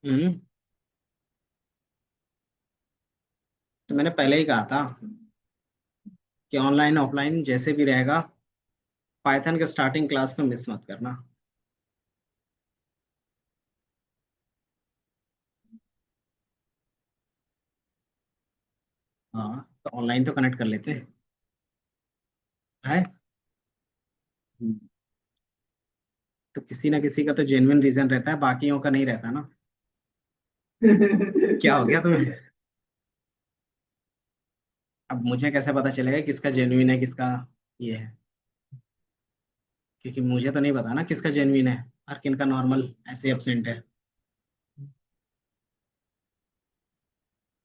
हम्म। तो मैंने पहले ही कहा था कि ऑनलाइन ऑफलाइन जैसे भी रहेगा, पाइथन के स्टार्टिंग क्लास में मिस मत करना। हाँ, तो ऑनलाइन तो कनेक्ट कर लेते हैं। है। हम्म। तो किसी ना किसी का तो जेन्युइन रीजन रहता है, बाकियों का नहीं रहता ना। क्या हो गया तुम्हें? अब मुझे कैसे पता चलेगा किसका जेन्युइन है, किसका ये है? क्योंकि मुझे तो नहीं पता ना किसका जेन्युइन है और किन का नॉर्मल ऐसे एब्सेंट है।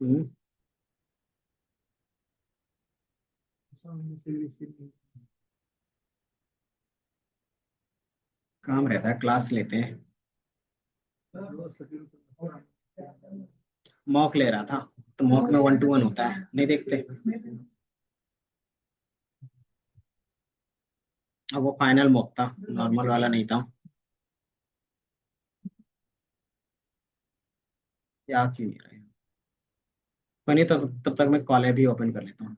हम्म। काम रहता है, क्लास लेते हैं। मॉक ले रहा था। तो मॉक में 1-to-1 होता है, नहीं देखते? अब वो फाइनल मॉक था, नॉर्मल वाला नहीं था। क्या क्यों नहीं रहे? कोई नहीं, तो तब तक मैं कॉल भी ओपन कर लेता हूँ।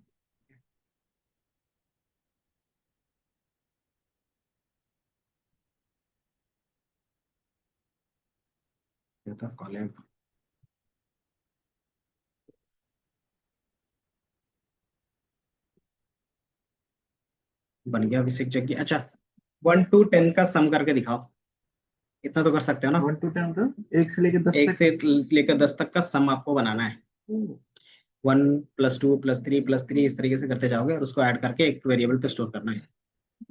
ये तो कॉल बन गया अभिषेक जग्गी। अच्छा, 1 to 10 का सम करके दिखाओ। इतना तो कर सकते हो ना? 1 to 10 का, 1 से लेके 10 एक से तक। लेकर 10 तक का सम आपको बनाना है। 1+2+3+3 इस तरीके से करते जाओगे और उसको ऐड करके एक वेरिएबल पे स्टोर करना है।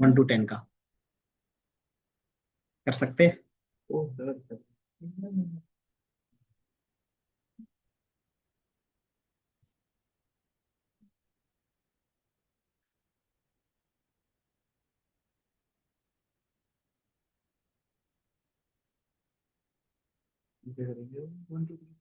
1 to 10 का कर सकते हैं। ओ, गलत कर। क्या करेंगे? 1 to 3।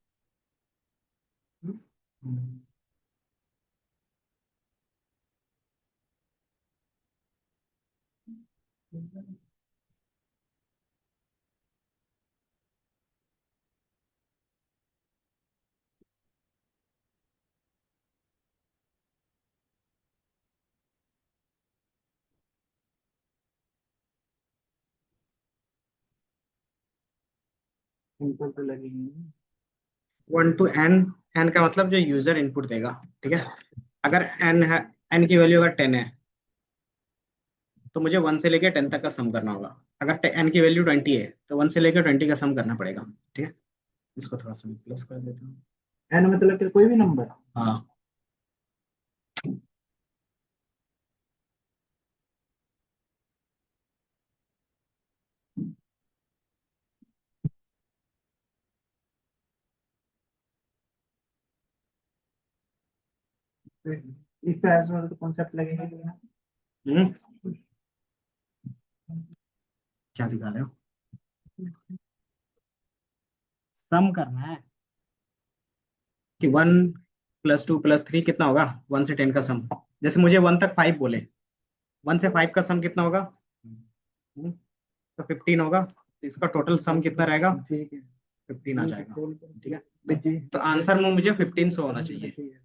सिंपल तो लगेंगे। 1 to n। एन का मतलब जो यूजर इनपुट देगा। ठीक है। अगर एन है, एन की वैल्यू अगर 10 है, तो मुझे 1 से लेकर 10 तक का सम करना होगा। अगर एन की वैल्यू 20 है, तो 1 से लेकर 20 का सम करना पड़ेगा। ठीक है। इसको थोड़ा सा प्लस कर देता हूँ। एन मतलब कि कोई भी नंबर। हाँ। इस तरह से तो कॉन्सेप्ट लगेगा। हम्म। क्या दिखा रहे हो? सम करना है कि 1+2+3 कितना होगा। 1 से 10 का सम। जैसे मुझे 1 तक 5 बोले, 1 से 5 का सम कितना होगा? तो 15 होगा, तो इसका टोटल सम कितना रहेगा? ठीक है। 15 आ ठीक है, जाएगा। खोल ठीक है। कर जी। तो आंसर में मुझे 1500 होना चाहिए।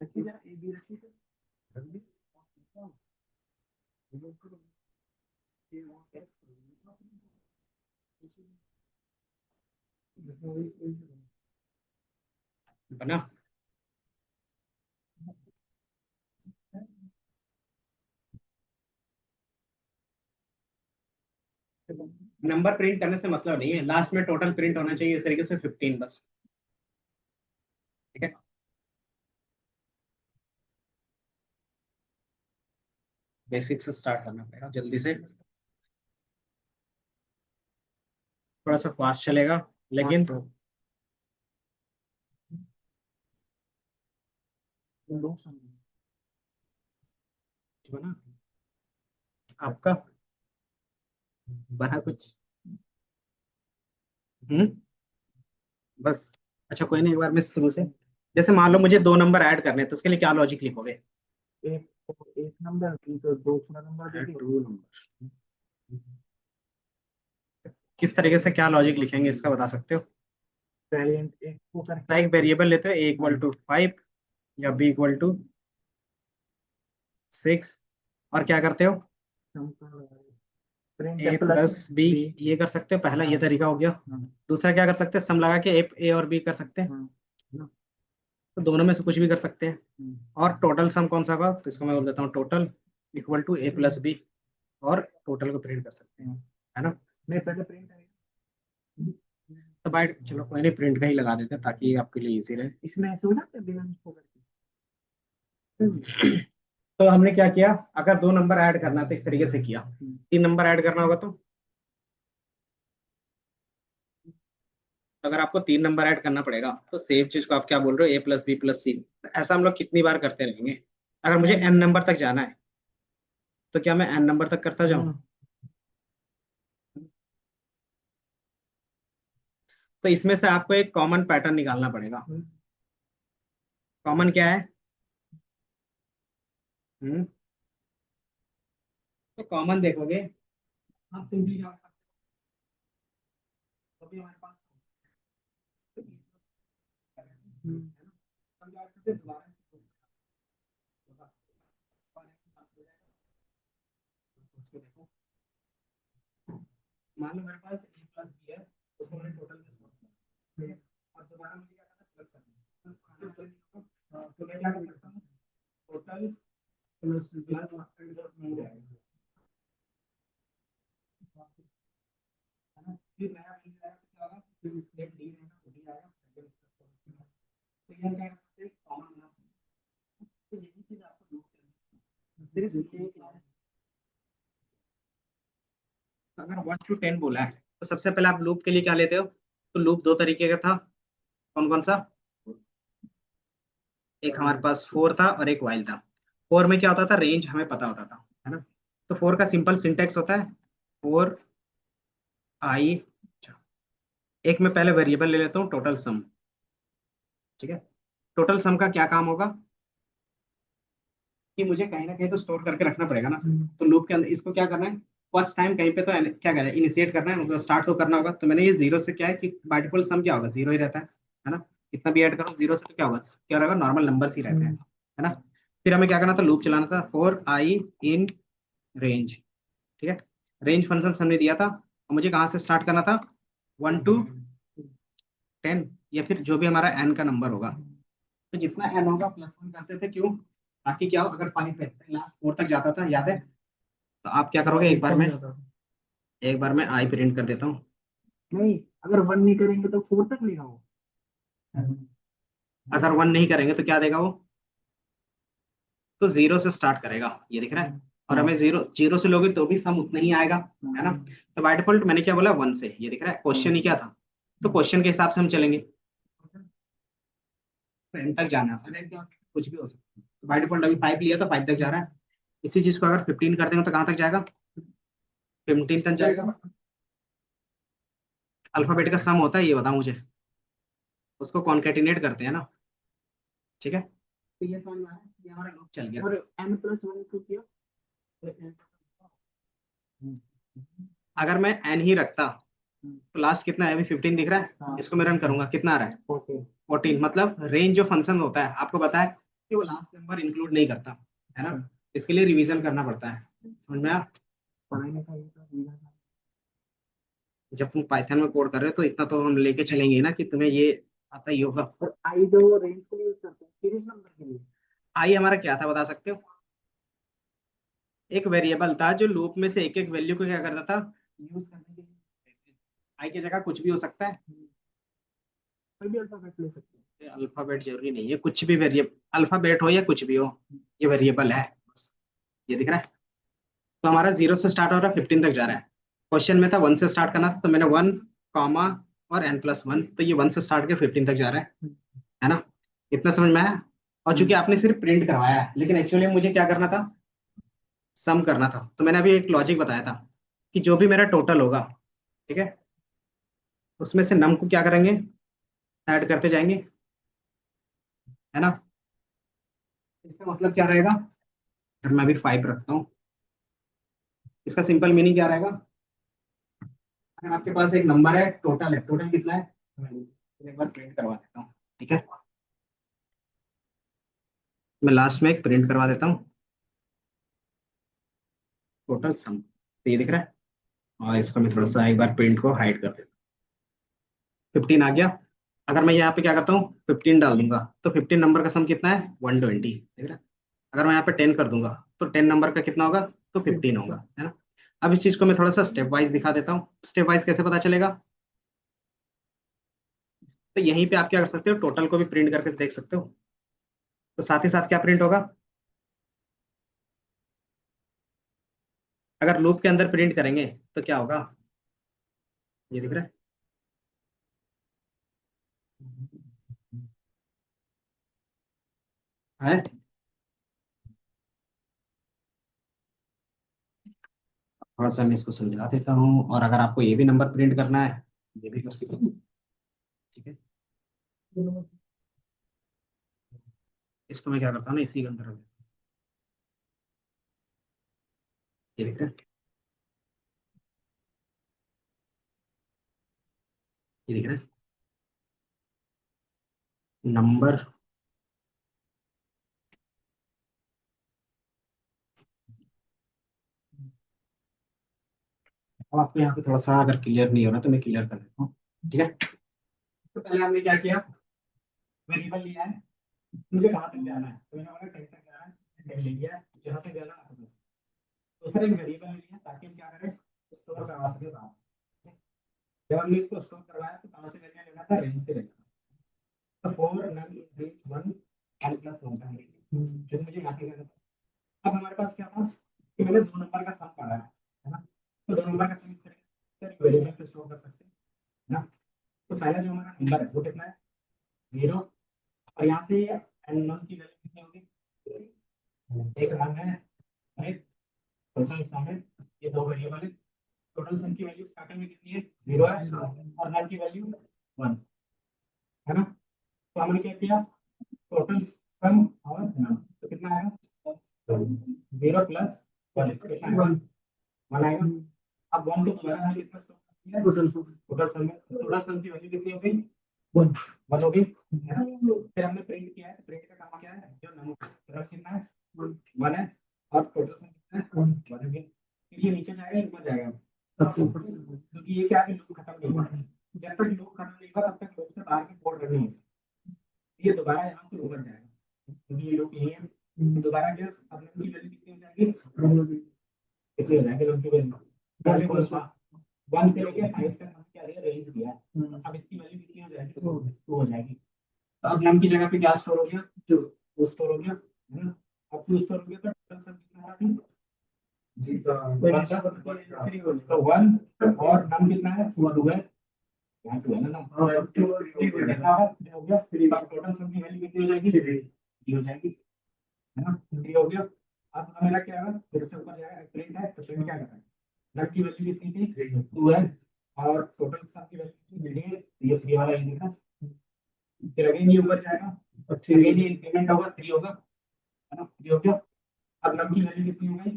रखिए जरा, ए बी रखिए। बना। नंबर प्रिंट करने से मतलब नहीं है, लास्ट में टोटल प्रिंट होना चाहिए इस तरीके से 15 बस। ठीक है। बेसिक से स्टार्ट करना पड़ेगा जल्दी से। थोड़ा सा फास्ट चलेगा हाँ लेकिन। तो लोग समझेंगे। बना आपका? बना कुछ? हम्म। बस। अच्छा कोई नहीं, एक बार मैं शुरू से जैसे मान लो मुझे दो नंबर ऐड करने हैं तो उसके लिए क्या लॉजिक लिखोगे? एक नंबर की तो दूसरा नंबर दे ऐड दी। टू नंबर, किस तरीके से क्या लॉजिक लिखेंगे इसका बता सकते हो? पहले एक को करके एक वेरिएबल लेते हो, ए इक्वल टू 5 या बी इक्वल टू 6, और क्या करते हो? प्रिंट ए प्लस प्लस बी, बी। ये कर सकते हो, पहला ये तरीका हो गया। हाँ। दूसरा क्या कर सकते हैं? सम लगा के ए और बी कर सकते हैं, हाँ। है ना? तो दोनों में से कुछ भी कर सकते हैं। हम्म। और टोटल सम कौन सा होगा? तो इसको मैं बोल देता हूँ total equal to A plus B, और टोटल को प्रिंट कर सकते हैं, है ना? नहीं पहले प्रिंट है। तो भाई चलो कोई नहीं, प्रिंट का ही लगा देते हैं ताकि आपके लिए इजी रहे। इसमें ऐसे हो जाता है बिना इसको करके। तो हमने क्या किया, अगर दो नंबर ऐड करना है तो इस तरीके से किया। तीन नंबर ऐड करना होगा तो अगर आपको तीन नंबर ऐड करना पड़ेगा तो सेम चीज को आप क्या बोल रहे हो, ए प्लस बी प्लस सी। ऐसा हम लोग कितनी बार करते रहेंगे? अगर मुझे एन नंबर तक जाना है तो क्या मैं एन नंबर तक करता जाऊं? तो इसमें से आपको एक कॉमन पैटर्न निकालना पड़ेगा। कॉमन क्या है? हम्म तो कॉमन देखोगे, आप सिंपली क्या कर सकते हो, अभी हमारे पास हम क्या कर सकते हैं, दोबारा सोच के देखो। मान लो मेरे पास ए प्लस बी है, उसको मैंने टोटल में सॉल्व किया और दोबारा मुझे क्या करना है, प्लस करना है। तो मैं क्या कर सकता हूँ, टोटल प्लस प्लस फिर नया डी आएगा तो क्या होगा, फिर एक डी रहेगा, वो डी आएगा, तो ये क्या करते हैं, कॉमन बना सकते हैं। तो यही चीज आपको नोट करनी है, सिर्फ ये एक है। अगर 1 to 10 बोला है तो सबसे पहले आप लूप के लिए क्या लेते हो? तो लूप दो तरीके का था, कौन कौन सा? एक हमारे पास फोर था और एक वाइल था। फोर में क्या होता था, रेंज हमें पता होता था, है ना? तो फोर का सिंपल सिंटेक्स होता है फोर आई, एक में पहले वेरिएबल ले लेता हूँ टोटल सम, ठीक है? टोटल सम का क्या काम होगा कि मुझे कहीं ना कहीं तो स्टोर करके रखना पड़ेगा ना। तो लूप के अंदर इसको क्या करना है, फर्स्ट टाइम कहीं पे तो क्या करना है, इनिशिएट करना है, मतलब स्टार्ट तो करना होगा। तो मैंने ये जीरो से क्या है कि बाय डिफॉल्ट सम क्या होगा, जीरो ही रहता है ना? कितना भी ऐड करो जीरो से तो क्या होगा, क्या रहेगा, नॉर्मल नंबर ही रहते हैं, है ना? फिर हमें क्या करना था, लूप चलाना था फॉर आई इन रेंज, ठीक है? रेंज फंक्शन हमने दिया था और मुझे कहाँ से स्टार्ट करना था, 1 to 10, या फिर जो भी हमारा एन का नंबर होगा। तो जितना एन होगा प्लस वन करते थे, क्यों? ताकि क्या हो, अगर फाइव लास्ट फोर तक जाता था, याद है? तो आप क्या करोगे, एक बार में आई प्रिंट कर देता हूँ। नहीं अगर वन नहीं करेंगे तो फोर तक लेगा वो। अगर वन नहीं करेंगे तो क्या देगा वो? तो जीरो से स्टार्ट करेगा, ये दिख रहा है। और हमें जीरो जीरो से लोगे तो भी सम उतना ही आएगा, है ना? तो बाय डिफॉल्ट मैंने क्या बोला, वन से, ये दिख रहा है, क्वेश्चन ही क्या था। तो क्वेश्चन के हिसाब से हम चलेंगे, टेन तक जाना है, फिर कुछ भी हो सकता है। तो बाय डिफॉल्ट अभी फाइव लिया तो फाइव तक जा रहा है। इसी चीज को अगर 15 कर देंगे तो कहाँ तक जाएगा, 15 तक जाएगा। अल्फाबेट का सम होता है, ये बता मुझे, उसको कॉन्केटिनेट करते हैं ना, ठीक है? तो ये समझ में आया, ये हमारा लूप चल गया। और एन प्लस वन को किया। अगर मैं एन ही रखता तो लास्ट कितना है, अभी 15 दिख रहा है, हाँ। इसको मैं रन करूंगा, कितना आ रहा है? 14। मतलब रेंज जो फंक्शन होता है आपको पता है कि वो लास्ट नंबर इंक्लूड नहीं करता, है ना? इसके लिए रिवीजन करना पड़ता है, समझ में आया? पढ़ाई में था ये तो। जब तुम पाइथन में कोड कर रहे हो तो इतना तो हम लेके चलेंगे ही ना कि तुम्हें ये आता ही होगा। और आई जो रेंज को यूज करते हैं सीरीज नंबर के लिए। आई हमारा क्या था, बता सकते हो? एक वेरिएबल था जो लूप में से एक एक वैल्यू को क्या करता था, यूज करने के लिए। आई की जगह कुछ भी हो सकता है, कोई भी अल्फाबेट ले सकते हैं। अल्फाबेट जरूरी नहीं है, कुछ भी वेरिएबल, अल्फाबेट हो या कुछ भी हो, ये वेरिएबल है बस, ये दिख रहा है। तो हमारा जीरो से स्टार्ट हो रहा है, 15 तक जा रहा है। क्वेश्चन में था वन से स्टार्ट करना था, तो मैंने वन कॉमा और एन प्लस वन, तो ये वन से स्टार्ट के 15 तक जा रहा है ना? इतना समझ में आया? और चूंकि आपने सिर्फ प्रिंट करवाया है, लेकिन एक्चुअली मुझे क्या करना था, सम करना था। तो मैंने अभी एक लॉजिक बताया था कि जो भी मेरा टोटल होगा, ठीक है, उसमें से नम को क्या करेंगे, ऐड करते जाएंगे, है ना। इसका मतलब क्या रहेगा, अगर मैं भी 5 रखता हूँ, इसका सिंपल मीनिंग क्या रहेगा, अगर आपके पास एक नंबर है, टोटल कितना है, मैं एक बार प्रिंट करवा देता हूँ, ठीक है। मैं लास्ट में एक प्रिंट करवा देता हूँ, टोटल सम, तो ये दिख रहा है। और इसको मैं थोड़ा सा एक बार प्रिंट को हाइड कर देता हूँ, 15 आ गया। अगर मैं यहाँ पे क्या करता हूँ, 15 डाल दूंगा, तो 15 नंबर का सम कितना है, 120, देख रहा है। अगर मैं यहाँ पे 10 कर दूंगा, तो 10 नंबर का कितना होगा, तो 15 होगा, है ना। अब इस चीज को मैं थोड़ा सा स्टेप वाइज दिखा देता हूँ, स्टेप वाइज कैसे पता चलेगा, तो यहीं पे आप क्या कर सकते हो, टोटल को भी प्रिंट करके देख सकते हो। तो साथ ही साथ क्या प्रिंट होगा, अगर लूप के अंदर प्रिंट करेंगे तो क्या होगा, ये दिख रहा है। थोड़ा सा मैं इसको समझा देता हूँ, और अगर आपको ये भी नंबर प्रिंट करना है, ये भी कर सकते हो, ठीक है। इसको मैं क्या करता हूँ ना, इसी के अंदर रख देता हूँ। ये दिख रहा है, ये दिख रहा है नंबर। अब आपको यहाँ पे थोड़ा सा अगर क्लियर नहीं हो रहा तो मैं क्लियर कर देता हूँ, ठीक है। तो पहले हमने क्या किया, वेरिएबल लिया है, मुझे कहाँ तक जाना है, तो मैंने बोला 10 तक जाना है, 10 ले लिया है, जहाँ तक जाना है। दूसरा एक वेरिएबल लिया ताकि हम क्या करें, स्टोर करवा सके वहाँ। जब हमने इसको स्टोर करवाया तो कहाँ से वैल्यू लेना था, रेंज से लेना था। तो 4 नल 1 एन प्लस 1 था, जो मुझे यहाँ पे करना था। अब हमारे पास क्या था कि मैंने 2 नंबर का सम पढ़ा है ना। तो 2 नंबर का सम इस तरह से वेरिएबल पे स्टोर कर सकते हैं ना। तो पहला जो हमारा नंबर है वो कितना है, 0। और यहाँ से एन नन की वैल्यू कितनी होगी, एक रन है, राइट। टोटल सम है, ये 2 वेरिएबल है। टोटल सम की वैल्यू स्टार्टिंग में कितनी है, 0 है, और नन की वैल्यू 1 है ना। तो हमने क्या किया, टोटल सम और नन, तो कितना आएगा, 0 प्लस 1 कितना आएगा, 1 आएगा। अब 1 को दोबारा हमने किसमें स्टोर कर दिया, टोटल सम में, टोटल सम की वैल्यू कितनी हो गई, 1 हो गई, है ना। फिर हमने प्रिंट किया है, प्रिंट का काम क्या है, जो नंबर कितना है, 1 है, और टोटल सम कितना है, 1 हो गई। फिर ये नीचे जाएगा, ऊपर जाएगा, क्योंकि ये क्या है, लूप खत्म नहीं हुआ है। जब तक लूप खत्म नहीं हुआ तब तक लूप से बाहर की कोड रखनी है। ये दोबारा यहाँ से ऊपर जाएगा, क्योंकि ये लूप यही है। दोबारा गया, अब लूप की वैल्यू कितनी हो जाएगी, कितनी हो जाएगी लूप की वैल्यू, पहले को 1 से लेके 5 तक हमने क्या दिया, रेंज दिया है। अब इसकी वैल्यू कितनी हो जाएगी, 2 हो जाएगी। तो अब नम की जगह पे क्या स्टोर हो गया, 2, वो स्टोर हो गया, है ना। अब 2 स्टोर हो गया तो टोटल सम कितना हो रहा है, तो 1, और नम कितना है, 2 है, यहाँ 2 है ना नम, 2 कितना है, 3 हो गया। अब टोटल सम की वैल्यू कितनी हो जाएगी, 3 हो जाएगी, है ना, 3 हो गया। अब हमें क्या है, फिर से ऊपर जाएगा, प्रिंट है, तो प्रिंट क्या करता है, नम की वैल्यू कितनी थी, 2 है, और टोटल सम की वैल्यू कितनी है, ये 3 वाला, ये देखा। फिर अगेन ये ऊपर जाएगा, और फिर अगेन ये इंक्रीमेंट होगा, 3 होगा, है ना, 3 हो गया। अब नम की वैल्यू कितनी हो गई,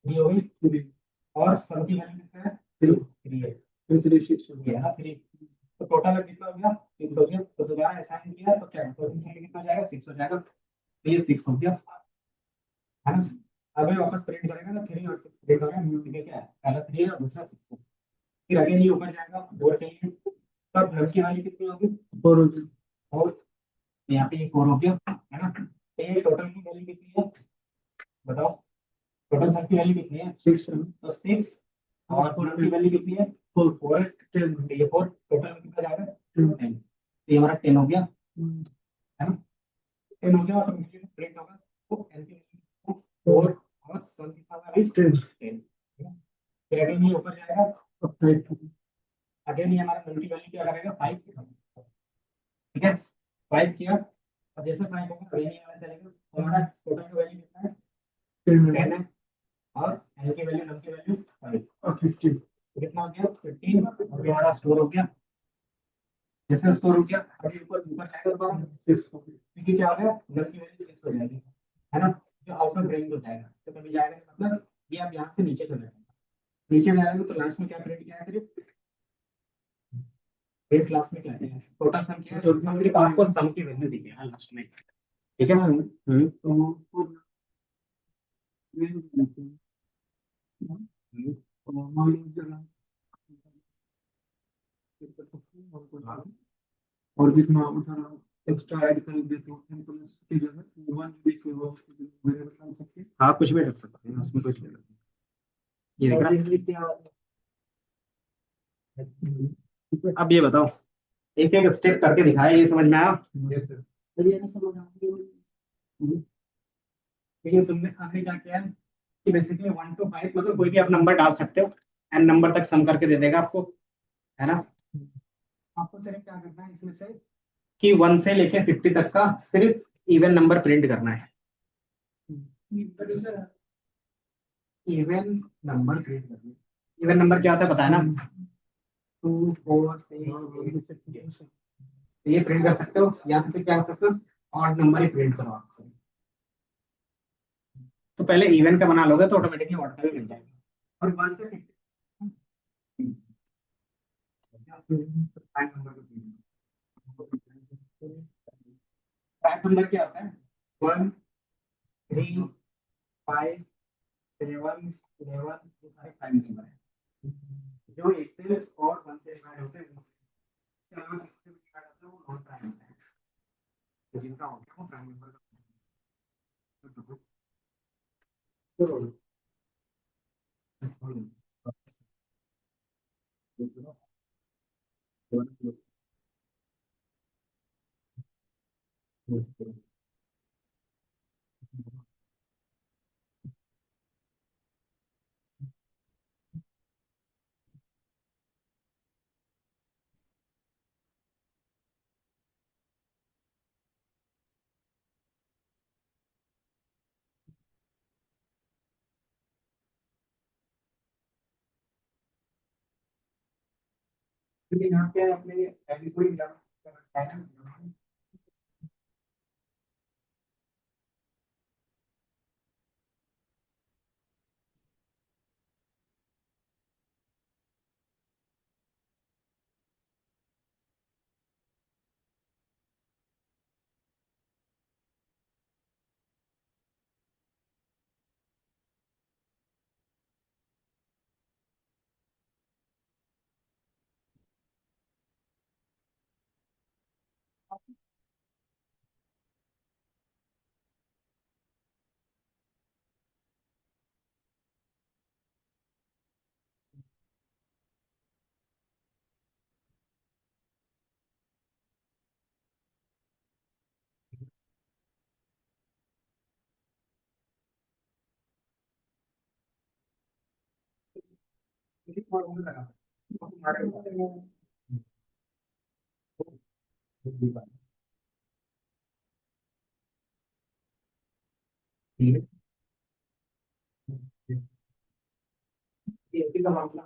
3 हो गई, और सम की वैल्यू कितना है, 3 है, फिर 3 6 हो गया ना, 3। तो टोटल कितना हो गया, 6 हो गया। तो दोबारा असाइन किया तो क्या, तो कितना हो जाएगा, 6 हो जाएगा, तो ये 6 हो गया, है ना। अब ये वापस प्रिंट करेगा ना, 3 और 6 प्रिंट हो गया, ठीक है, पहला 3 और दूसरा 6। फिर अगेन ये ऊपर जाएगा, 4 के लिए, तब नम की वैल्यू कितनी होगी, 4 होगी, और यहाँ पे ये 4 हो गया, है ना। तो ये टोटल की वैल्यू कितनी है, बताओ, टोटल सम की वैल्यू कितनी है, 6, तो 6, और टोटल की वैल्यू कितनी है, 4 10, तो ये 4 टोटल में कितना जाएगा, 10, तो ये हमारा 10 हो गया, है ना। 10 हो गया, ऑटोमेटिकली प्रिंट होगा, तो एन की वैल्यू 4, और सम कितना होगा, 10, फिर अगेन ये ऊपर जाएगा, अगेन ये हमारा नल की वैल्यू क्या करेगा, 5, ठीक है, 5 किया। अब जैसे 5 होगा अगेन ये वाला चलेगा, तो हमारा टोटल की वैल्यू कितना है, 10 है, और एन की वैल्यू, नल की वैल्यू 5 और 15, कितना हो गया, 15, और ये हमारा स्टोर हो गया। जैसे स्टोर हो गया, अभी ऊपर ऊपर जाएगा, तो 6 क्योंकि क्या होगा, 10 की वैल्यू 6 हो जाएगी, है ना, जो आउट ऑफ रेंज हो जाएगा, तो कभी जाएगा नहीं, मतलब ये आप यहाँ से नीचे चले जाएगा, नीचे जाएगा तो लास्ट में क्या प्रिंट किया है सिर्फ, एक क्लास में क्या है टोटल सम किया है, जो उसमें सिर्फ आपको सम की वैल्यू दी है लास्ट में, ठीक है। तो ये देखते हैं। तो मान लीजिए जरा और जितना उधर एक्स्ट्रा ऐड कर दे तो n प्लस की जगह 1 की वो वेरिएबल डाल सकते हैं। हाँ कुछ भी रख सकते हैं उसमें, कुछ भी रख सकते हैं। ये देख रहा है? अब ये बताओ, एक एक स्टेप करके दिखाया, ये समझ में आया? Yes sir. तो ये नहीं समझ आ रही है। ठीक है, तुमने हमने क्या किया है कि बेसिकली 1 to 5 मतलब कोई भी आप नंबर डाल सकते हो, एन नंबर तक सम करके दे देगा आपको, है ना। आपको सिर्फ क्या करना है इसमें से कि 1 से लेके 50 तक का सिर्फ इवन नंबर प्रिंट करना है, इवन नंबर प्रिंट करना है। इवन नंबर क्या होता है पता है ना, 2 4 6 ये प्रिंट कर सकते हो, या तो फिर क्या कर सकते हो, ऑड नंबर ही प्रिंट करो आपसे। तो पहले इवन का बना लोगे तो ऑटोमेटिकली ऑड का भी मिल जाएगा, और 1 से 50 प्राइम नंबर क्या होता है, 1 3 5 7 11 ये सारे प्राइम नंबर है, जो इससे और 1 से डिवाइड होते हैं, इसके अलावा किससे भी डिवाइड होते हैं वो नॉन प्राइम होते हैं, तो जिनका हो गया वो प्राइम नंबर का। क्योंकि यहाँ पे आपने पहले कोई फॉर्मूला लगा, तो हमारे ये का मामला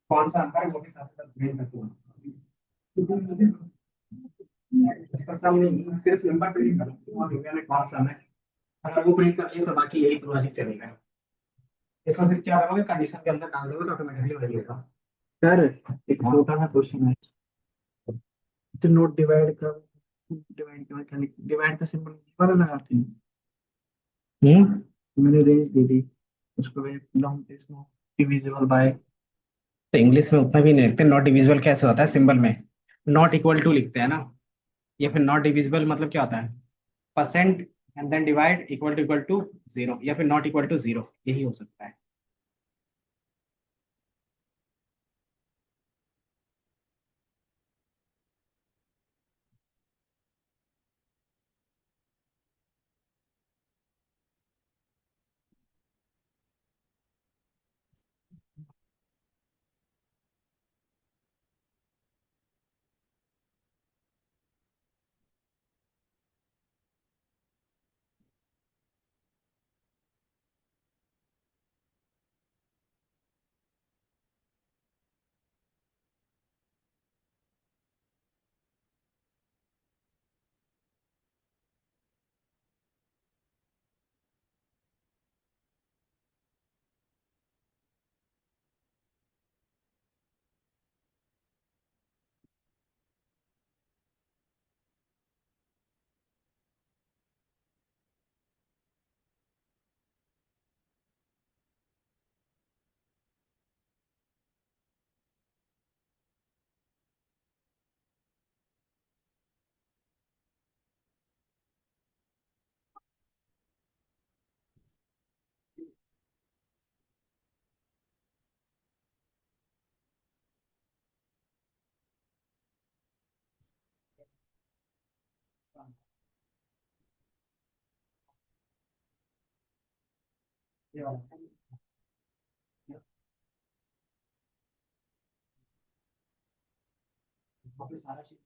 कौन सा अंतर है वो भी साथ साथ मेल करते हैं। इसका सम नहीं, सिर्फ नंबर प्रिंट करो और इंडिया में कौन सा है, अगर वो प्रिंट कर लिया तो बाकी यही लॉजिक चलेगा। इसको सिर्फ क्या करोगे, कंडीशन के अंदर डाल दोगे तो ऑटोमेटिकली वही होगा। सर एक छोटा सा क्वेश्चन है, तो नोट डिवाइड का डिवाइड का सिंबल वाला लगाते हैं। हम्म। मैंने रेंज दे दी उसको, long test no divisible by. तो इंग्लिश में उतना भी नहीं लिखते, नॉट डिविजिबल कैसे होता है सिंबल में, नॉट इक्वल टू लिखते हैं ना, या फिर नॉट डिविजिबल मतलब क्या होता है, percent and then divide equal to 0, या फिर नॉट इक्वल टू 0, यही हो सकता है। ये वाला वहाँ पे सारा चीज।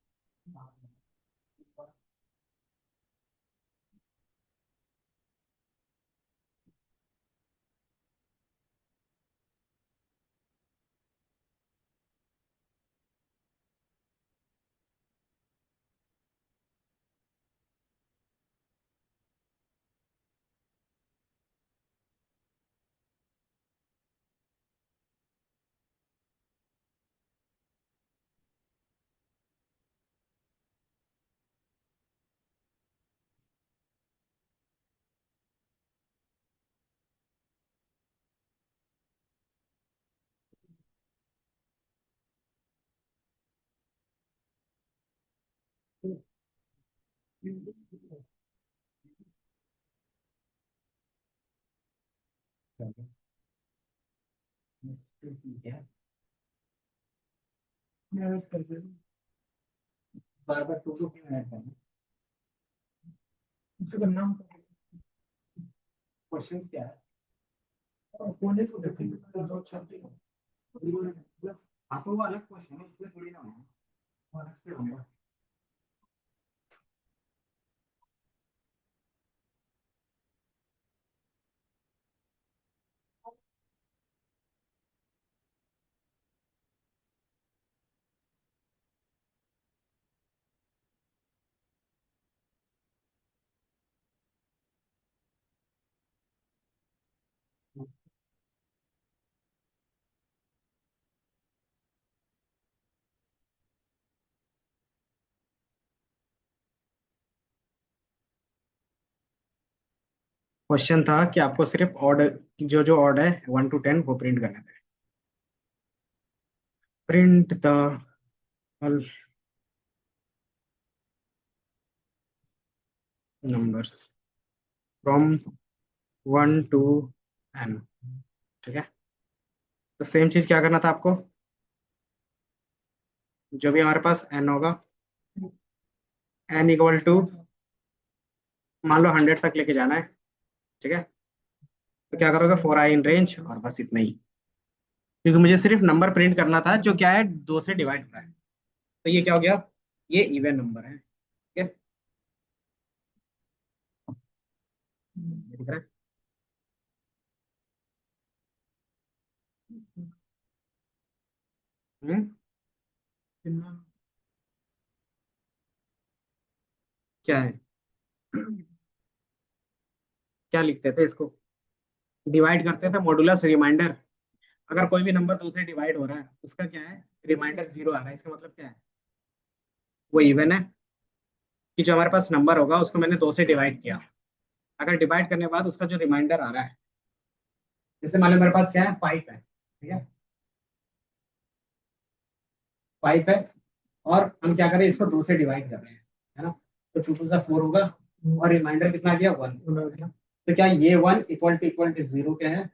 बार बार टू टू क्यों ऐड करना? उसका नाम क्वेश्चंस क्या है? और कौन है तो देखिए दो छात्र मतलब आपको वो अलग क्वेश्चन है इसलिए थोड़ी ना होगा वो अलग से होगा। क्वेश्चन था कि आपको सिर्फ ऑड, जो जो ऑड है 1 to 10 वो प्रिंट करने थे। Print the numbers from 1 to n। ठीक है, तो सेम चीज क्या करना था आपको, जो भी हमारे पास n होगा, n = मान लो 100 तक लेके जाना है। ठीक है, तो क्या करोगे, 4 i in range, और बस इतना ही, क्योंकि मुझे सिर्फ नंबर प्रिंट करना था जो क्या है 2 से डिवाइड हो रहा है। तो ये क्या हो गया, ये इवन नंबर है। ठीक है, ये दिख रहा है। हम्म, क्या है, क्या लिखते थे इसको, डिवाइड करते थे मॉडुलस रिमाइंडर। अगर कोई भी नंबर 2 से डिवाइड हो रहा है उसका क्या है, रिमाइंडर 0 आ रहा है, इसका मतलब क्या है, वो इवन है। कि जो हमारे पास नंबर होगा उसको मैंने 2 से डिवाइड किया, अगर डिवाइड करने के बाद उसका जो रिमाइंडर आ रहा है, जैसे मान लो मेरे पास क्या है, 5 है। ठीक है, 5 है, और हम क्या करें, इसको 2 से डिवाइड कर रहे हैं, है ना। तो 2 to 4 होगा, और रिमाइंडर कितना गया, 1। तो क्या ये 1 == 0 क्या है,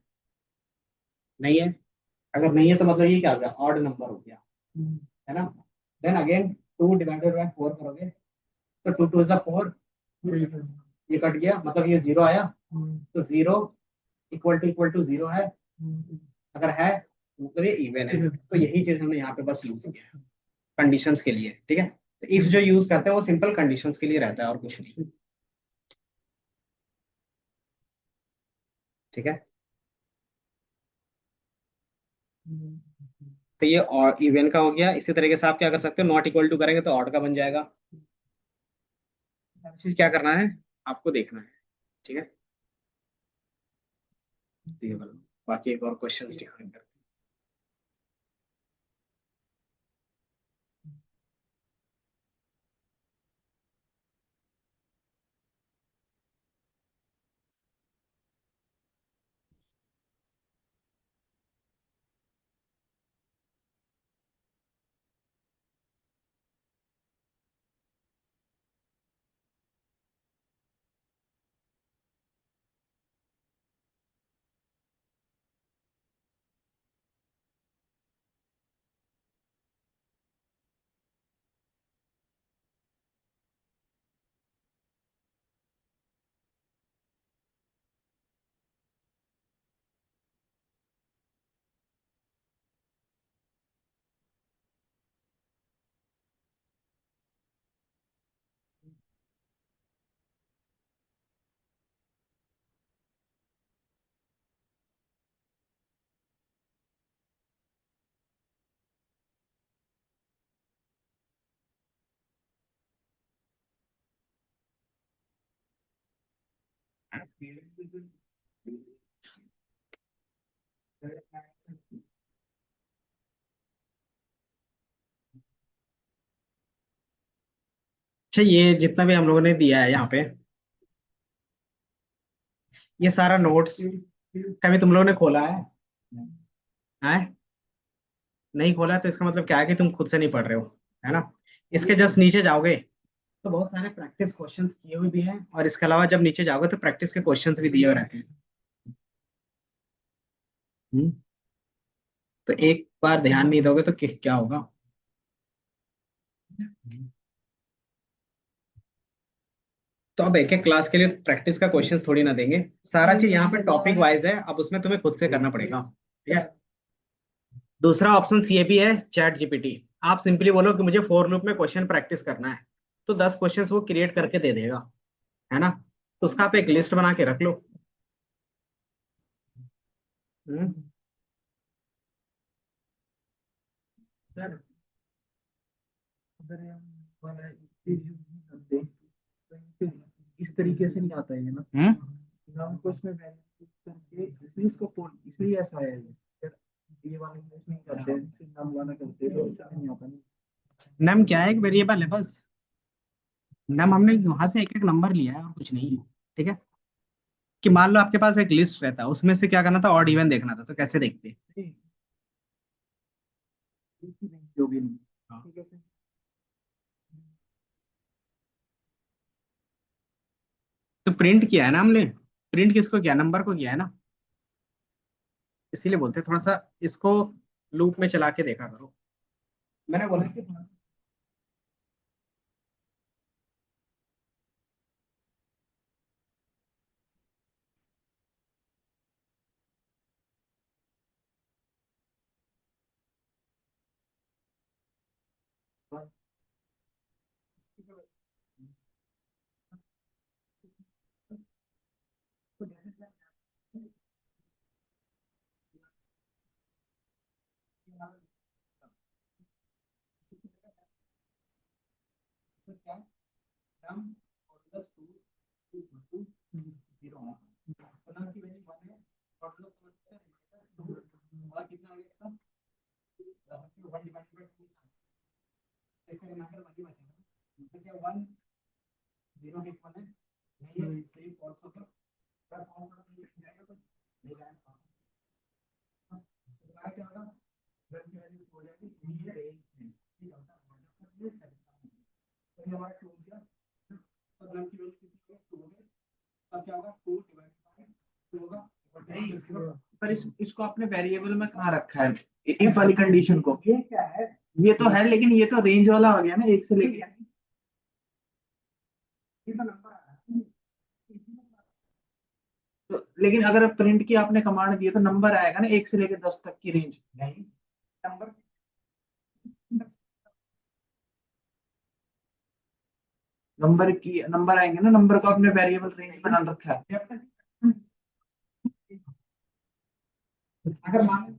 नहीं है। अगर नहीं है तो मतलब ये क्या हो गया, ऑड नंबर हो गया, है ना। देन अगेन 2 ÷ 4 करोगे, तो 2 2 = 4, ये कट गया, मतलब ये 0 आया। तो 0 == 0 है, अगर है तो ये इवन है। तो यही चीज हमने यहाँ पे बस यूज किया है कंडीशंस के लिए। ठीक है, तो इफ जो यूज करते हैं वो सिंपल कंडीशंस के लिए रहता है और कुछ नहीं। ठीक है, तो ये और इवन का हो गया। इसी तरीके से आप क्या कर सकते हो, नॉट इक्वल टू करेंगे तो ऑड का बन जाएगा। हर चीज क्या करना है, आपको देखना है। ठीक है, तो ये वाला। बाकी एक और क्वेश्चन डिफाइन कर। अच्छा, ये जितना भी हम लोगों ने दिया है यहाँ पे, ये सारा नोट्स कभी तुम लोगों ने खोला है? नहीं खोला है तो इसका मतलब क्या है कि तुम खुद से नहीं पढ़ रहे हो, है ना। इसके जस्ट नीचे जाओगे तो बहुत सारे प्रैक्टिस क्वेश्चंस किए हुए भी हैं, और इसके अलावा जब नीचे जाओगे तो प्रैक्टिस के क्वेश्चंस भी दिए हुए रहते हैं। हम्म। तो एक बार ध्यान नहीं दोगे तो क्या होगा। तो अब एक एक क्लास के लिए प्रैक्टिस का क्वेश्चंस थोड़ी ना देंगे, सारा चीज यहाँ पे टॉपिक वाइज है, अब उसमें तुम्हें खुद से करना पड़ेगा, ठीक है। दूसरा ऑप्शन ये भी है, चैट जीपीटी। आप सिंपली बोलो कि मुझे फॉर लूप में क्वेश्चन प्रैक्टिस करना है, तो 10 क्वेश्चंस वो क्रिएट करके दे देगा, है ना। तो उसका आप एक लिस्ट बना के रख लो। हम्म। सर, अगर हम वाला चीज यूज नहीं करते तो इस तरीके से नहीं आता है ना। नाम को इसमें वैल्यू करके इसलिए इसको इसलिए ऐसा है ये। अगर ये वाला यूज नहीं करते सिर्फ नाम वाला करते तो ऐसा नहीं आता ना। नम क्या है, एक वेरिएबल है बस। नम हमने वहां से एक एक नंबर लिया है और कुछ नहीं है, ठीक है। कि मान लो आपके पास एक लिस्ट रहता, उसमें से क्या करना था, ऑड इवन देखना था, तो कैसे देखते। ठीक, एक ही नहीं जो भी नहीं। हाँ। ठीक है सर। तो प्रिंट किया है ना हमने, प्रिंट किसको किया, नंबर को किया है ना। इसीलिए बोलते हैं थोड़ा सा इसको लूप में चला के देखा करो। मैंने बोला कि थोड़ा सा num मॉडुलस 2 इक्वल टू 0 है। तो num की वैल्यू 1 है, मॉडुलस 2 और कितना आ गया इसका, 1 डिवाइडेड बाय 2, इसका रिमाइंडर 1 ही बचेगा। तो क्या 1 0 के इक्वल है, नहीं है, तो ये फॉल्स होगा। अगर फॉल्स होगा तो ये जाएगा, तो नहीं जाएगा। तो दोबारा क्या होगा, नम की वैल्यू हो जाएगी, ये रेंज में ठीक होता है। तो ये हमारा 2 हो गया। तो नम की वैल्यू कितनी है, 2 हो गई। अब क्या होगा, 2 डिवाइडेड बाय 2 होगा, नहीं पर इसको आपने वेरिएबल में कहाँ रखा है, इफ वाली कंडीशन को। ये क्या है, ये तो है लेकिन ये तो रेंज वाला हो गया ना, एक से लेके। ये तो नंबर आ रहा है। तो लेकिन अगर प्रिंट की आपने कमांड दी है तो नंबर आएगा ना, 1 से लेकर 10 तक की रेंज। नहीं, नंबर नंबर आएंगे ना, नंबर को आपने वेरिएबल रेंज बना रखा है। अगर मान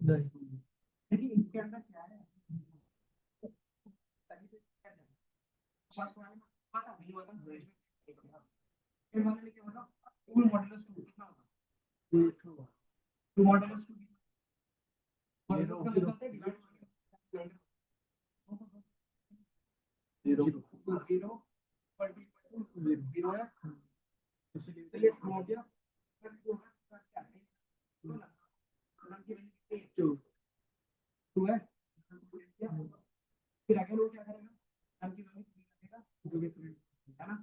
लेकिन इसके अंदर क्या है, two model zero zero zero है, तो ये हो गया। टू टू है, फिर आगे लोग क्या करेगा, नाम की वैल्यू थ्री रखेगा, जो कि थ्री है ना,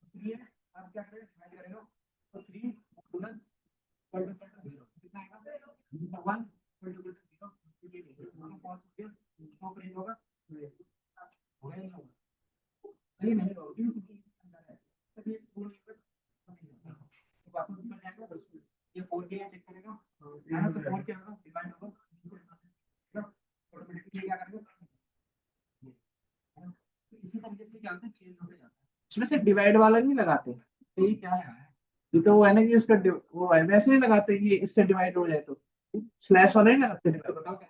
थ्री है। अब क्या करेगा, डिवाइड करेगा, तो थ्री प्लस जीरो कितना आएगा, वन जीरो, ये दोनों पाँच हो गया, कितना प्रिंट होगा, होगा या नहीं होगा, नहीं नहीं होगा क्योंकि अंदर है। तो ये फोर तो वापस ऊपर जाएगा, बस ये फोर के चेक करेगा, है ना, तो फोर क्या होगा, डिवाइड होगा, ऑटोमेटिकली क्या करेगा, तो इसी तरीके से क्या होता है, चेंज होते जाता है। इसमें से डिवाइड वाला नहीं लगाते, तो ये क्या है, ये तो वो है ना कि उसका वो है, वैसे नहीं लगाते कि ये इससे डिवाइड हो जाए तो स्लैश वाला ही लगाते हैं। बताओ क्या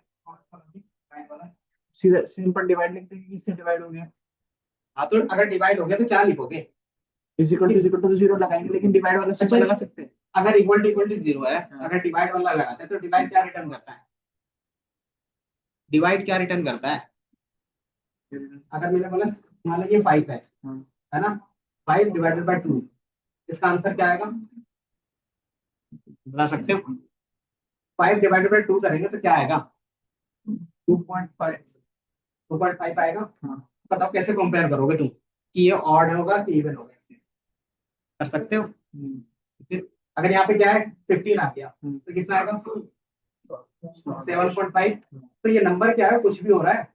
डिवाइड वाला, सीधा सिंपल डिवाइड लिखते हैं कि इससे डिवाइड हो गया। हाँ, तो अगर डिवाइड हो गया तो क्या लिखोगे, इक्वल टू जीरो लगाएंगे, लेकिन डिवाइड वाला सिंबल लगा सकते हैं। अगर इक्वल टू जीरो है, अगर डिवाइड वाला लगाते हैं तो डिवाइड क्या रिटर्न करता है? डिवाइड क्या रिटर्न करता है? अगर मैंने बोला मान लीजिए 5 है ना, 5/2, इसका आंसर क्या आएगा बता सकते हो? 5/2 करेंगे तो क्या आएगा? 2.5। 2.5 आएगा। बताओ कैसे कंपेयर करोगे तुम कि ये ऑड होगा कि इवन होगा? इससे कर सकते हो? फिर अगर यहाँ पे क्या है 15 आ गया तो कितना आएगा? 7.5। तो ये नंबर क्या है, कुछ भी हो रहा है।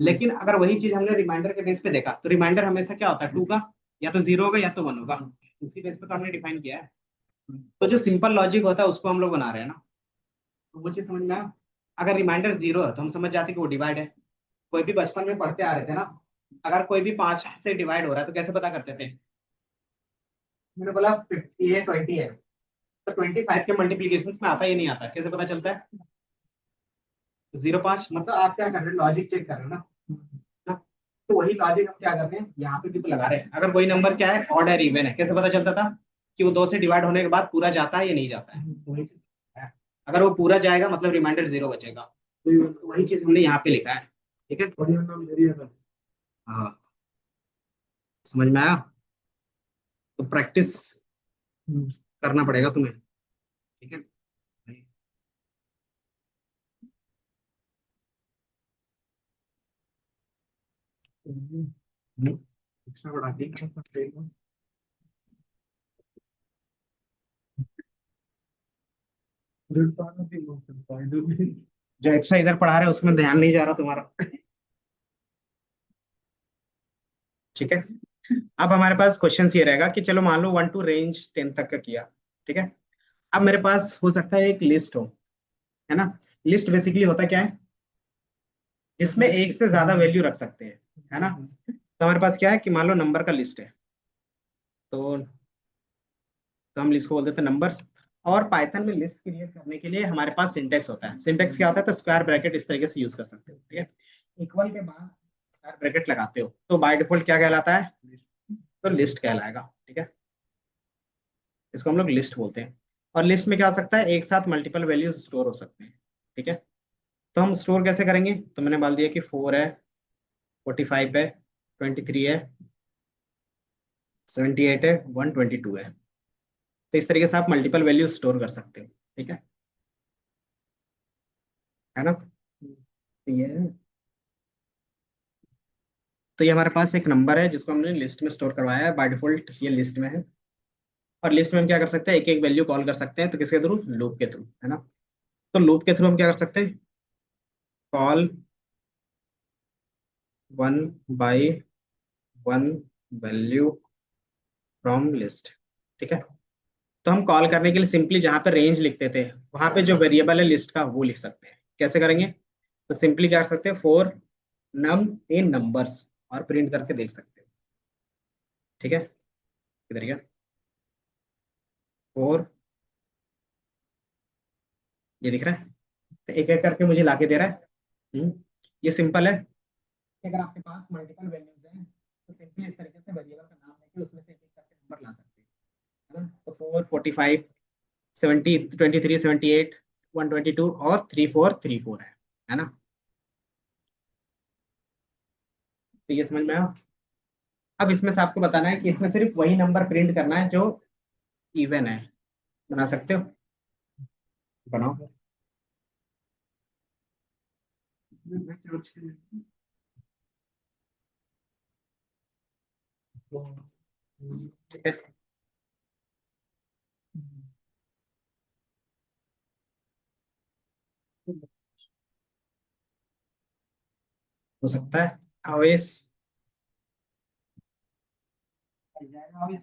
लेकिन अगर वही चीज हमने रिमाइंडर के बेस पे देखा तो रिमाइंडर हमेशा क्या होता है, 2 का या तो 0 होगा या तो 1 होगा। उसी बेस पे तो हमने डिफाइन किया है। तो जो सिंपल लॉजिक होता है उसको हम लोग बना रहे हैं ना, तो वो चीज समझ में आया। अगर रिमाइंडर 0 है तो हम समझ जाते कि वो डिवाइड है। कोई भी बचपन में पढ़ते आ रहे थे ना, अगर कोई भी 5 से डिवाइड हो रहा है तो कैसे पता करते थे? मैंने बोला 50 है 20 है तो 25 के मल्टीप्लीकेशन में आता ही नहीं आता, कैसे पता चलता है? 0.5 मतलब आप क्या कर रहे हैं, लॉजिक चेक कर रहे हो ना। तो वही लॉजिक हम क्या कर रहे हैं यहाँ पे भी तो लगा रहे हैं। अगर कोई नंबर क्या है, ऑड है इवन है, कैसे पता चलता था कि वो 2 से डिवाइड होने के बाद पूरा जाता है या नहीं जाता है? तो वही चीज़ है। अगर वो पूरा जाएगा मतलब रिमाइंडर 0 बचेगा। तो वही चीज हमने यहाँ पे लिखा है। ठीक है, हाँ, समझ में आया? तो प्रैक्टिस करना पड़ेगा तुम्हें। ठीक है, एक्स्ट्रा बढ़ा दी। जो एक्स्ट्रा इधर पढ़ा रहे हैं उसमें ध्यान नहीं जा रहा तुम्हारा। ठीक है, अब हमारे पास क्वेश्चन ये रहेगा कि चलो मान लो 1 to रेंज 10 तक का किया। ठीक है, अब मेरे पास हो सकता है एक लिस्ट हो, है ना। लिस्ट बेसिकली होता क्या है, जिसमें एक से ज्यादा वैल्यू रख सकते हैं, है ना। तो हमारे पास क्या है कि मान लो नंबर का लिस्ट है, तो हम लिस्ट को बोल देते हैं नंबर्स। और पाइथन में लिस्ट क्रिएट करने के लिए हमारे पास सिंटेक्स होता है। सिंटेक्स क्या होता है, तो स्क्वायर ब्रैकेट इस तरीके से यूज कर सकते हो। ठीक है, इक्वल के बाद स्क्वायर ब्रैकेट लगाते हो तो बाय डिफॉल्ट क्या कहलाता है, तो लिस्ट कहलाएगा। ठीक है, इसको हम लोग लिस्ट बोलते हैं। और लिस्ट में क्या हो सकता है, एक साथ मल्टीपल वैल्यूज स्टोर हो सकते हैं। ठीक है, तो हम स्टोर कैसे करेंगे, तो मैंने बोल दिया कि 4 है, 45 है, 23 है, 78 है, 122 है। तो इस तरीके से आप मल्टीपल वैल्यूज स्टोर कर सकते हो। ठीक है ना। तो ये हमारे पास एक नंबर है जिसको हमने लिस्ट में स्टोर करवाया है, बाय डिफॉल्ट ये लिस्ट में है। और लिस्ट में हम क्या कर सकते हैं, एक एक वैल्यू कॉल कर सकते हैं, तो किसके थ्रू, लूप के थ्रू, है ना। तो लूप के थ्रू हम क्या कर सकते हैं, call 1 by 1 value from list. ठीक है, तो हम कॉल करने के लिए सिंपली जहां पे रेंज लिखते थे वहां पे जो वेरिएबल है लिस्ट का वो लिख सकते हैं। कैसे करेंगे, तो सिंपली क्या कर सकते हैं, फोर नम इन नंबर्स, और प्रिंट करके देख सकते हैं। ठीक है, इधर क्या, फोर, ये दिख रहा है, तो एक एक करके मुझे लाके दे रहा है। ये सिंपल है कि अगर आपके पास मल्टीपल वैल्यूज हैं तो सिंपली इस तरीके से वेरिएबल का नाम लेके उसमें से एक एक करके नंबर ला सकते हैं, है ना। तो 4, 45, 70, 23, 78, 122 और 3434 है ना। तो ये समझ में आया। अब इसमें से आपको बताना है कि इसमें सिर्फ वही नंबर प्रिंट करना है जो इवन है। बना सकते हो, बनाओ। ठीक है, हो सकता है आवेश। आवेश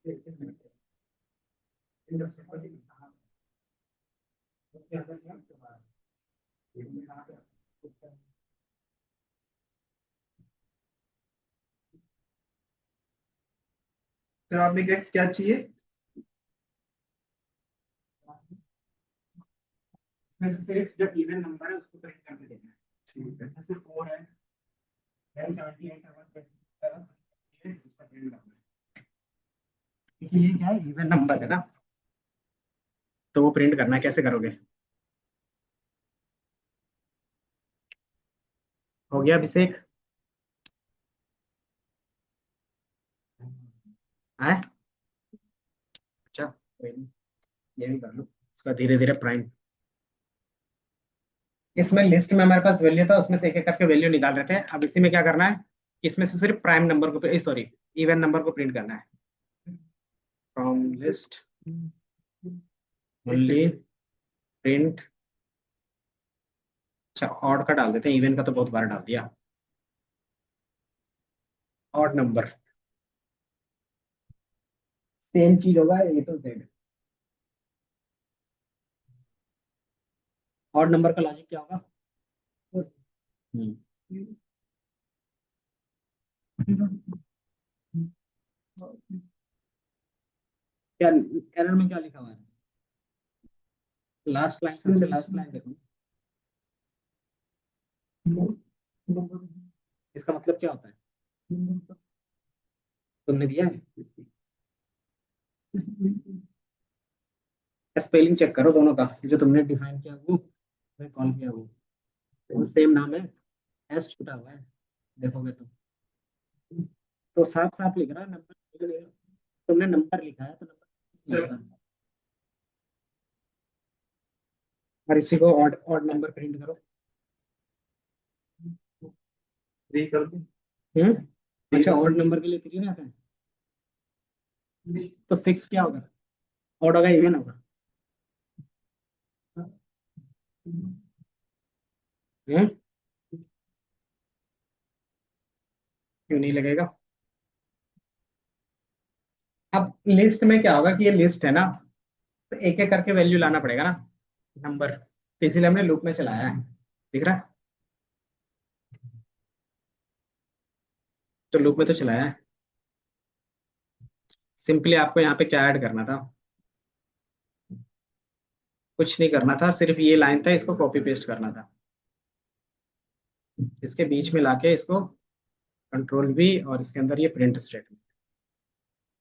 फिर आपने क्या क्या चाहिए? इसमें से सिर्फ जो इवन नंबर है उसको प्रिंट करके देना है। ठीक है। जैसे 4 है 1078 है उसका प्रिंट करना है, क्योंकि ये क्या है, इवन नंबर है ना, तो वो प्रिंट करना है। कैसे करोगे? हो गया अभिषेक? है? अच्छा कोई नहीं, ये भी कर लो इसका धीरे धीरे प्राइम। इसमें लिस्ट में हमारे पास वैल्यू था, उसमें से एक एक करके वैल्यू निकाल रहे थे। अब इसी में क्या करना है, इसमें से सिर्फ प्राइम नंबर को, सॉरी, इवन नंबर को प्रिंट करना है। फ्रॉम लिस्ट ओनली प्रिंट, अच्छा ऑड का डाल देते हैं, इवन का तो बहुत बार डाल दिया। ऑड नंबर सेम चीज होगा ए टू जेड। ऑड नंबर का लॉजिक क्या होगा? हम्म, क्या एरर में क्या लिखा हुआ है? लास्ट लाइन, सबसे लास्ट लाइन देखो, इसका मतलब क्या होता है? तुमने दिया है? स्पेलिंग चेक करो दोनों का, जो तुमने डिफाइन किया वो, कॉल किया वो सेम नाम है, एस छूटा हुआ है, देखोगे तो साफ साफ लिख रहा है नंबर। तुमने नंबर लिखा है तो नंबर, और इसी को ऑड ऑड नंबर प्रिंट करो। थ्री कर दूं? अच्छा ऑड नंबर के लिए 3 आता है, तो 6 क्या होगा? ऑड होगा इवन होगा? हम्म? क्यों नहीं लगेगा? अब लिस्ट में क्या होगा कि ये लिस्ट है ना, तो एक एक करके वैल्यू लाना पड़ेगा ना, नंबर, तो इसीलिए हमने लूप में चलाया है। दिख रहा है? तो लूप में तो चलाया है। सिंपली आपको यहाँ पे क्या ऐड करना था? कुछ नहीं करना था, सिर्फ ये लाइन था, इसको कॉपी पेस्ट करना था, इसके बीच में लाके इसको कंट्रोल वी, और इसके अंदर ये प्रिंट स्टेटमेंट।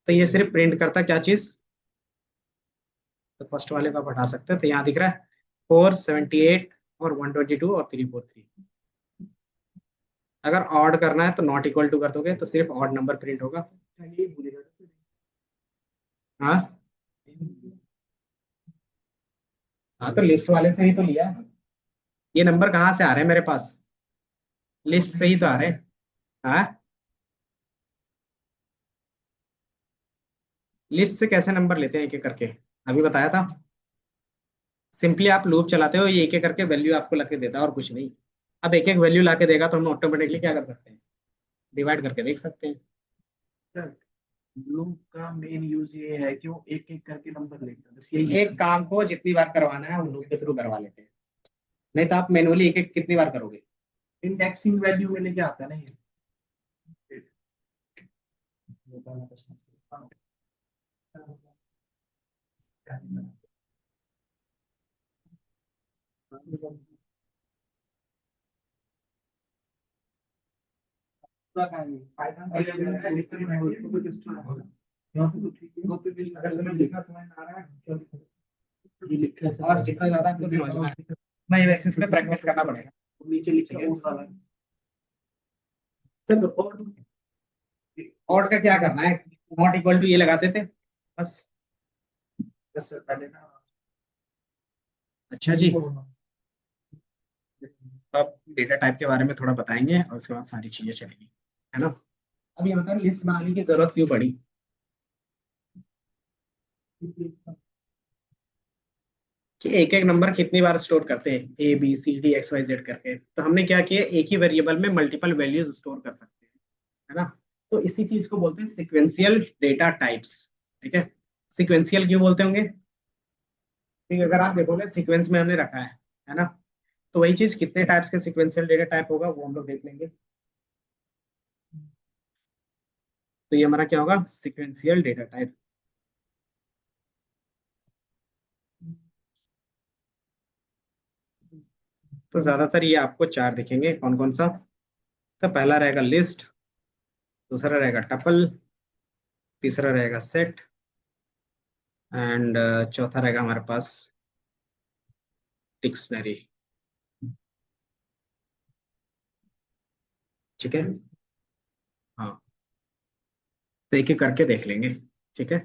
तो ये सिर्फ प्रिंट करता क्या चीज? तो फर्स्ट वाले को आप हटा सकते हैं, तो यहाँ दिख रहा है 478 और 122 और 343। अगर ऑड करना है तो नॉट इक्वल टू कर दोगे तो सिर्फ ऑड नंबर प्रिंट होगा। ये भूलेगा तो हाँ, हाँ तो लिस्ट वाले से ही तो लिया है। ये नंबर कहाँ से आ रहे हैं मेरे पास? लिस्ट से ही तो आ रहे हैं। हाँ, लिस्ट से कैसे नंबर लेते हैं एक एक करके, अभी बताया था। सिंपली आप लूप चलाते हो, ये एक एक करके वैल्यू आपको लग के देता है और कुछ नहीं। अब एक एक वैल्यू ला के देगा तो हम ऑटोमेटिकली क्या कर सकते हैं, डिवाइड करके देख सकते हैं। सर, लूप का मेन यूज ये है कि वो एक एक करके नंबर लेता है, बस यही एक काम को जितनी बार करवाना है हम लूप के थ्रू करवा लेते हैं, नहीं तो आप मैनुअली एक एक कितनी बार करोगे? इंडेक्सिंग वैल्यू में लेके आता है ना ये। और जितना ज्यादा आपको समझना है, नहीं वैसे इस पे प्रैक्टिस करना पड़ेगा। नीचे लिखेंगे उस वाला। चलो और का क्या करना है, नॉट इक्वल टू ये लगाते थे बस। सर पहले ना अच्छा जी, तो अब डेटा टाइप के बारे में थोड़ा बताएंगे और उसके बाद सारी चीजें चलेंगी, है ना। अब ये बताओ लिस्ट बनाने की जरूरत क्यों पड़ी? कि एक एक नंबर कितनी बार स्टोर करते हैं, A B C D X Y Z करके, तो हमने क्या किया, एक ही वेरिएबल में मल्टीपल वैल्यूज स्टोर कर सकते हैं, है ना। तो इसी चीज को बोलते हैं सिक्वेंशियल डेटा टाइप्स, ठीक है। सिक्वेंशियल क्यों बोलते होंगे? ठीक है, अगर आप देखोगे सीक्वेंस में हमने रखा है ना? तो वही चीज कितने टाइप्स के सिक्वेंशियल डेटा टाइप होगा वो हम लोग देख लेंगे। तो ये हमारा क्या होगा, सिक्वेंशियल डेटा टाइप। तो ज्यादातर ये आपको चार दिखेंगे, कौन कौन सा? तो पहला रहेगा लिस्ट, दूसरा रहेगा टपल, तीसरा रहेगा सेट, एंड चौथा रहेगा हमारे पास डिक्शनरी। ठीक है। हाँ, तो एक एक करके देख लेंगे। ठीक है।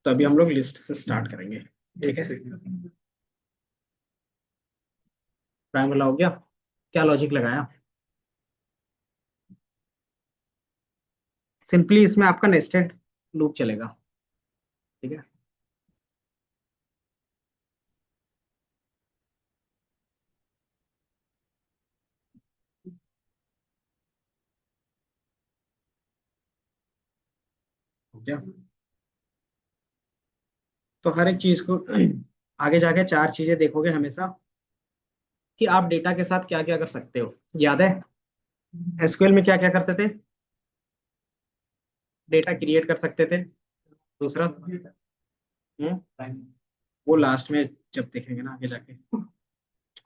तो अभी हम लोग लिस्ट से स्टार्ट करेंगे। ठीक है। प्राइम वाला हो गया। क्या लॉजिक लगाया? सिंपली इसमें आपका नेस्टेड लूप चलेगा। ठीक है। हो गया। तो हर एक चीज को आगे जाके चार चीजें देखोगे हमेशा, कि आप डेटा के साथ क्या क्या कर सकते हो। याद है एसक्यूएल में क्या क्या करते थे? डेटा क्रिएट कर सकते थे। दूसरा, वो लास्ट में जब देखेंगे ना आगे जाके,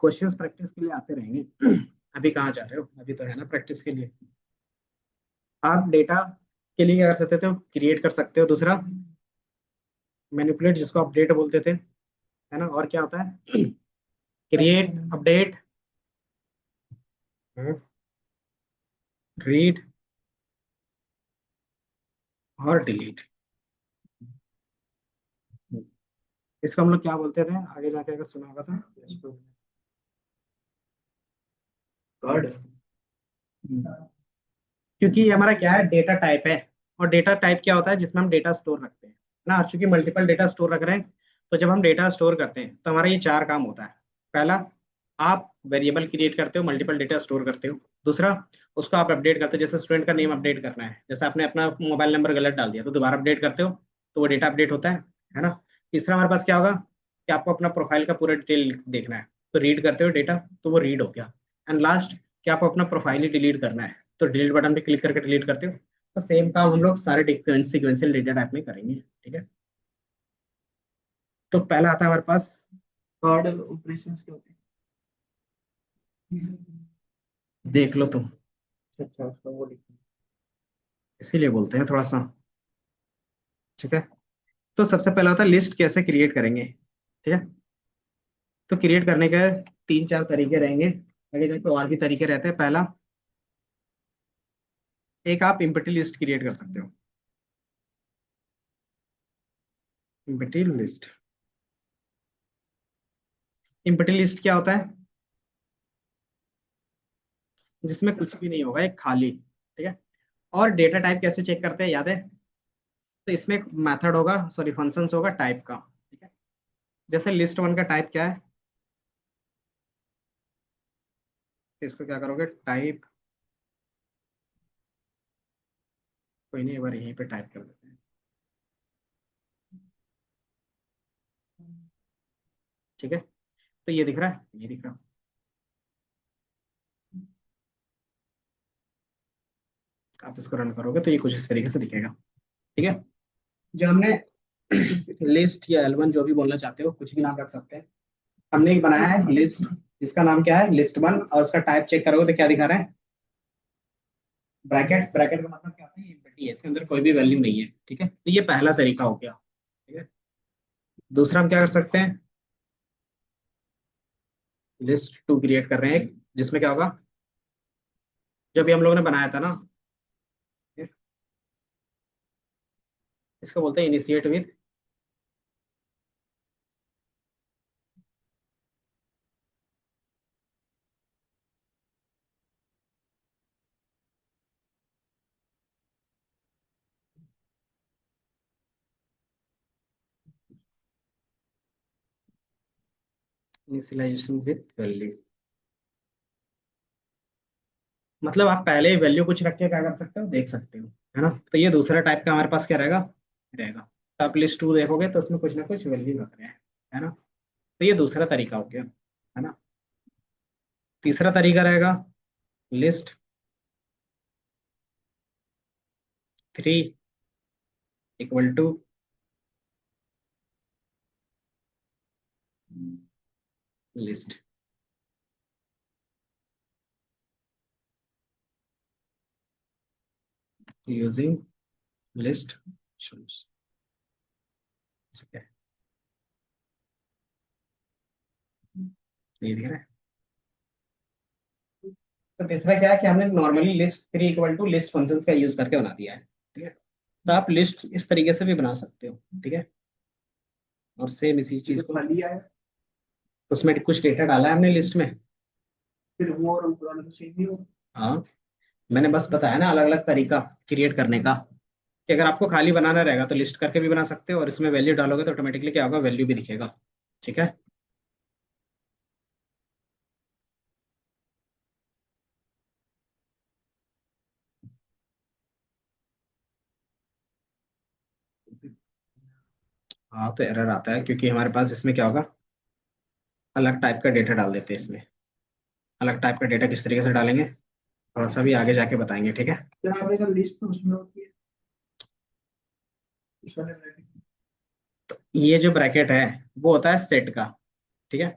क्वेश्चंस प्रैक्टिस के लिए आते रहेंगे। अभी कहाँ जा रहे हो, अभी तो है ना प्रैक्टिस के लिए। आप डेटा के लिए क्या कर सकते थे, क्रिएट कर सकते हो। दूसरा, मैनिपुलेट, जिसको अपडेट बोलते थे, है ना? और क्या होता है? क्रिएट, अपडेट, रीड और डिलीट। इसको हम लोग क्या बोलते थे आगे जाके, अगर सुना होगा तो? गॉड। क्योंकि ये हमारा क्या है, डेटा टाइप है। और डेटा टाइप क्या होता है, जिसमें हम डेटा स्टोर रखते हैं ना। चूंकि मल्टीपल डेटा स्टोर रख रहे हैं, तो जब हम डेटा स्टोर करते हैं तो हमारा ये चार काम होता है। पहला, आप वेरिएबल क्रिएट करते हो, मल्टीपल डेटा स्टोर करते हो। दूसरा, उसको आप अपडेट करते हो, जैसे स्टूडेंट का नेम अपडेट करना है, जैसे आपने अपना मोबाइल नंबर गलत डाल दिया तो दोबारा अपडेट करते हो, तो वो डेटा अपडेट होता है ना? तीसरा हमारे पास क्या होगा, कि आपको अपना प्रोफाइल का पूरा डिटेल देखना है, तो रीड करते हो डेटा, तो वो रीड हो गया। एंड लास्ट, कि आपको अपना प्रोफाइल ही डिलीट करना है, तो डिलीट बटन पे क्लिक करके डिलीट करते हो। तो सेम काम हम लोग सारे सिक्वेंशियल डेटा टाइप में करेंगे। ठीक है। तो पहला आता है हमारे पास, कार्ड ऑपरेशंस क्या होते हैं? देख लो तुम, अच्छा उसका वो लिखना इसीलिए बोलते हैं थोड़ा सा। ठीक है। तो सबसे पहला होता है लिस्ट कैसे क्रिएट करेंगे। ठीक है। तो क्रिएट करने के तीन चार तरीके रहेंगे, आगे जाके और भी तरीके रहते हैं। पहला, एक आप इम्पटी लिस्ट क्रिएट कर सकते हो। इम्पटी लिस्ट, इम्पटी लिस्ट क्या होता है? जिसमें कुछ भी नहीं होगा, एक खाली। ठीक है। और डेटा टाइप कैसे चेक करते हैं, याद है? तो इसमें एक मेथड होगा, सॉरी फंक्शंस होगा टाइप का। ठीक है। जैसे लिस्ट वन का टाइप क्या है, तो इसको क्या करोगे, टाइप, कोई नहीं, एक बार यहीं पे टाइप कर देते हैं। ठीक है। तो ये दिख रहा है, ये दिख रहा है। आप इसको रन करोगे तो ये कुछ इस तरीके से दिखेगा। ठीक है। जो हमने लिस्ट या एल1, जो भी बोलना चाहते हो, कुछ भी नाम रख सकते हैं। हमने एक बनाया है लिस्ट, जिसका नाम क्या है, लिस्ट वन, और उसका टाइप चेक करोगे तो क्या दिखा रहा है, ब्रैकेट। ब्रैकेट का मतलब क्या होता है, ये empty है, इसके अंदर कोई भी वैल्यू नहीं है। ठीक है। तो ये पहला तरीका हो गया। ठीक है। दूसरा हम क्या कर सकते हैं, लिस्ट टू क्रिएट कर रहे हैं एक, जिसमें क्या होगा, जो भी हम लोगों ने बनाया था ना, इसको बोलते हैं initiate with. Initialization with value, मतलब आप पहले वैल्यू कुछ रख के क्या कर सकते हो, देख सकते हो, है ना? तो ये दूसरा टाइप का हमारे पास क्या रहेगा, रहेगा। तो आप लिस्ट टू देखोगे तो उसमें कुछ ना कुछ वैल्यू रख रहे हैं, है ना। तो ये दूसरा तरीका हो गया, है ना। तीसरा तरीका रहेगा list three equal to list using list choose. ठीक है, ये दिख रहा है। तो तीसरा क्या है कि हमने normally list three equal to list functions का यूज करके बना दिया है, ठीक है। तो आप लिस्ट इस तरीके से भी बना सकते हो, ठीक है। और सेम इसी चीज को खाली आया, उसमें कुछ डेटा डाला है हमने लिस्ट में। फिर वो और पुराने तो सेम ही हो। हाँ, मैंने बस बताया ना अलग अलग तरीका क्रिएट करने का, कि अगर आपको खाली बनाना रहेगा तो लिस्ट करके भी बना सकते हो, और इसमें वैल्यू डालोगे तो ऑटोमेटिकली क्या होगा, वैल्यू भी दिखेगा। ठीक है। हाँ, तो एरर आता है क्योंकि हमारे पास इसमें क्या होगा, अलग टाइप का डेटा डाल देते हैं इसमें। अलग टाइप का डेटा किस तरीके से डालेंगे, थोड़ा सा भी आगे जाके बताएंगे, ठीक है। फिर आपने कहा लिस्ट तो उसमें होती है, इस वाले bracket ये जो ब्रैकेट है वो होता है सेट का, ठीक है।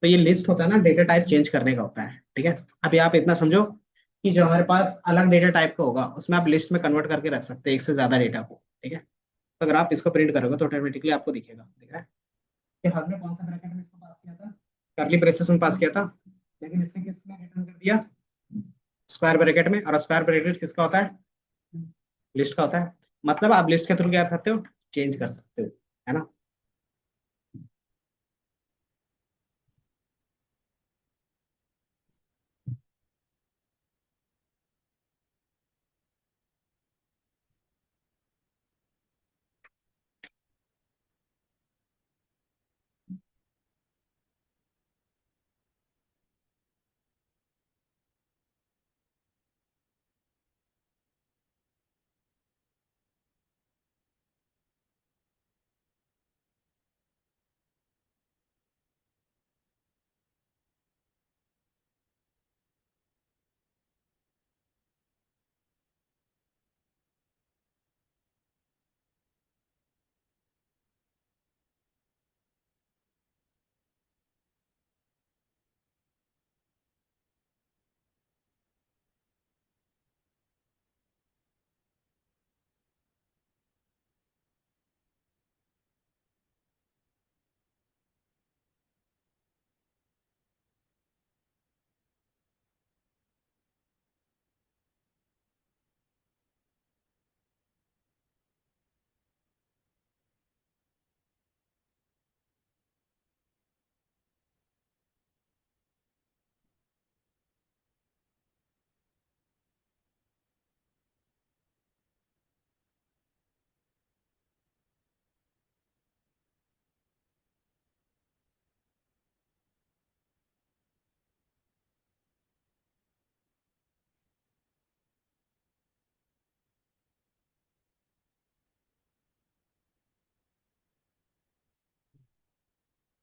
तो ये लिस्ट होता है ना, डेटा टाइप चेंज करने का होता है, ठीक है। अभी आप इतना समझो कि जो हमारे पास अलग डेटा टाइप का होगा उसमें आप लिस्ट में कन्वर्ट करके रख सकते हैं एक से ज्यादा डेटा को, ठीक है। तो अगर आप इसको प्रिंट करोगे तो ऑटोमेटिकली आपको दिखेगा, दिख रहा है कि हमने कौन सा ब्रैकेट में इसको पास किया था, करली ब्रेसेस में पास किया था, लेकिन इसने किसमें रिटर्न कर दिया, स्क्वायर ब्रैकेट में। और स्क्वायर ब्रैकेट किसका होता है, लिस्ट का होता है। मतलब आप लिस्ट के थ्रू क्या कर सकते हो, चेंज कर सकते हो, है ना।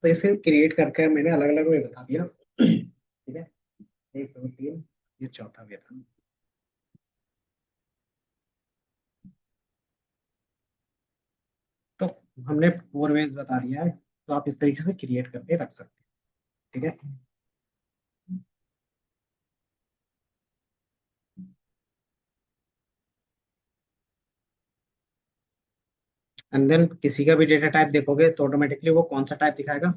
तो इसे क्रिएट करके मैंने अलग अलग वे बता दिया, ठीक है। एक दो तीन, ये चौथा वे था। तो हमने फोर वेज बता दिया है, तो आप इस तरीके से क्रिएट करके रख सकते हैं, ठीक है। एंड देन किसी का भी डेटा टाइप देखोगे तो ऑटोमेटिकली वो कौन सा टाइप दिखाएगा,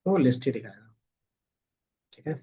तो वो लिस्ट ही दिखाएगा, ठीक है।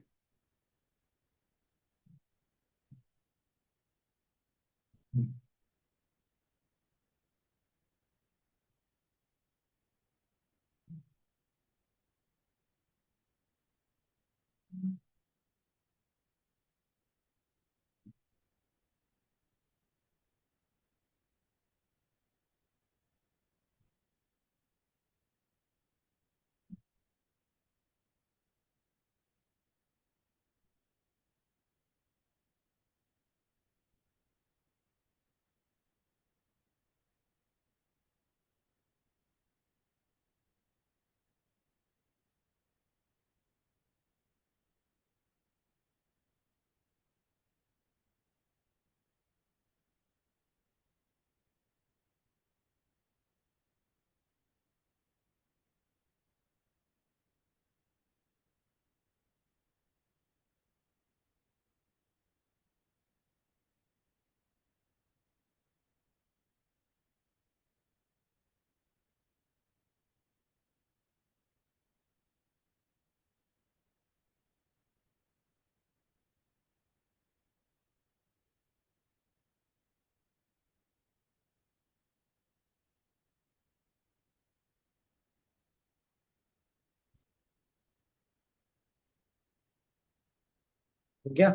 हो गया।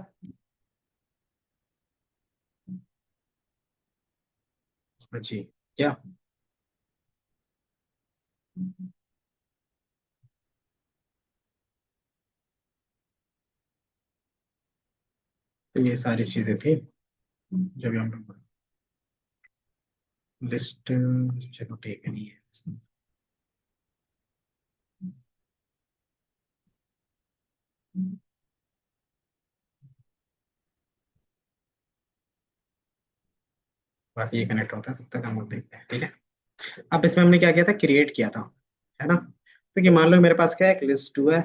हाँ जी। क्या? तो ये सारी चीजें थी जब हम लोग लिस्ट। चलो ठीक है, नहीं है। बाकी ये कनेक्ट होता है, तब तक हम लोग देखते हैं, ठीक है। अब इसमें हमने क्या किया था, क्रिएट किया था, है ना। तो ये मान लो मेरे पास क्या है, एक लिस्ट टू है,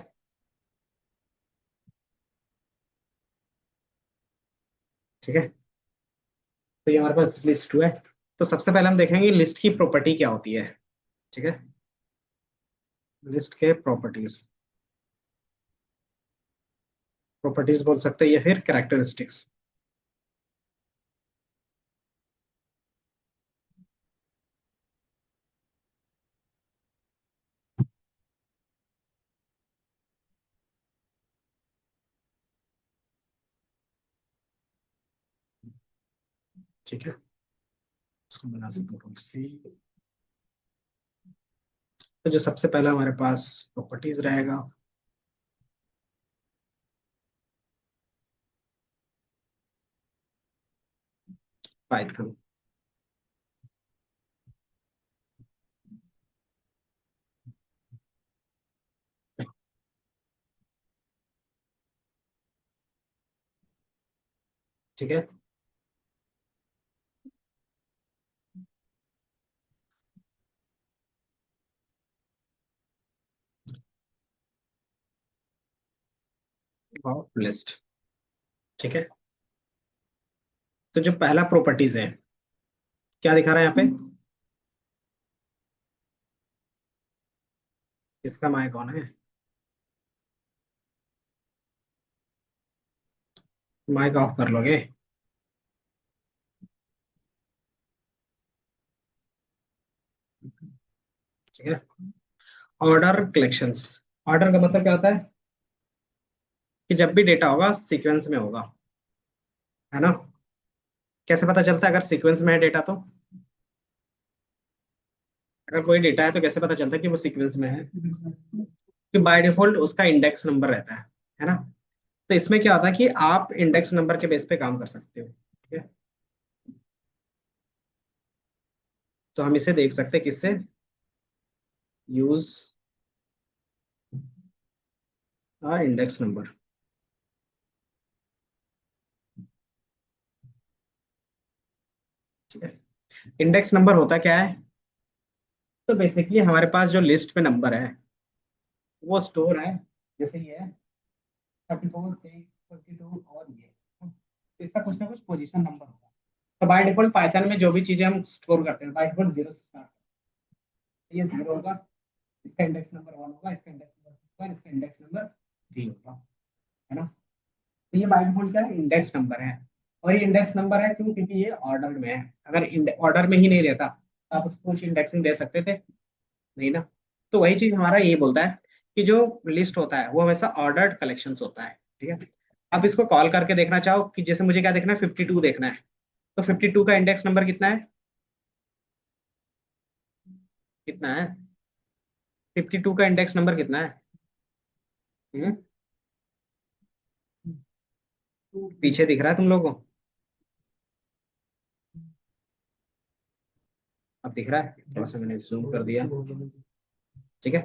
ठीक है। तो ये हमारे पास लिस्ट टू है। तो सबसे पहले हम देखेंगे लिस्ट की प्रॉपर्टी क्या होती है, ठीक है। लिस्ट के प्रॉपर्टीज, प्रॉपर्टीज बोल सकते हैं या फिर कैरेक्टरिस्टिक्स। ठीक है, इसको बना सकते हैं सी। तो जो सबसे पहला हमारे पास प्रॉपर्टीज रहेगा, पाइथन। ठीक है। और लिस्ट, ठीक है। तो जो पहला प्रॉपर्टीज है, क्या दिखा रहा है यहाँ पे, इसका माइक कौन है, माइक ऑफ कर लोगे, ठीक है। ऑर्डर कलेक्शंस, ऑर्डर का मतलब क्या होता है कि जब भी डेटा होगा सीक्वेंस में होगा, है ना। कैसे पता चलता है अगर सीक्वेंस में है डेटा तो, अगर कोई डेटा है तो कैसे पता चलता है कि वो सीक्वेंस में है, कि बाय डिफॉल्ट उसका इंडेक्स नंबर रहता है ना। तो इसमें क्या होता है कि आप इंडेक्स नंबर के बेस पे काम कर सकते हो, ठीक है। तो हम इसे देख सकते हैं किससे, यूज इंडेक्स नंबर, ठीक है। इंडेक्स नंबर होता क्या है, तो बेसिकली हमारे पास जो लिस्ट में नंबर है वो स्टोर है, जैसे ये है 34 से 42 और ये, तो इसका कुछ ना कुछ पोजीशन नंबर होगा। तो बाय डिफॉल्ट पाइथन में जो भी चीजें हम स्टोर करते हैं बाय डिफॉल्ट जीरो से स्टार्ट, ये जीरो होगा, इसका इंडेक्स नंबर वन होगा, इसका इंडेक्स नंबर टू होगा, इसका इंडेक्स नंबर थ्री होगा, है ना। तो ये बाय डिफॉल्ट क्या है, इंडेक्स नंबर है। और ये इंडेक्स नंबर है क्यों, क्योंकि ये ऑर्डर में है। अगर ऑर्डर में ही नहीं रहता तो आप उसको कुछ इंडेक्सिंग दे सकते थे, नहीं ना। तो वही चीज हमारा ये बोलता है कि जो लिस्ट होता है वो हमेशा ऑर्डर्ड कलेक्शंस होता है, ठीक है। अब इसको कॉल करके देखना चाहो कि जैसे मुझे क्या देखना है, 52 देखना है। तो 52 का इंडेक्स नंबर कितना है, कितना है, 52 का इंडेक्स नंबर कितना है, हम्म? पीछे दिख रहा है तुम लोगों को, अब दिख रहा है, थोड़ा सा मैंने जूम कर दिया, ठीक है।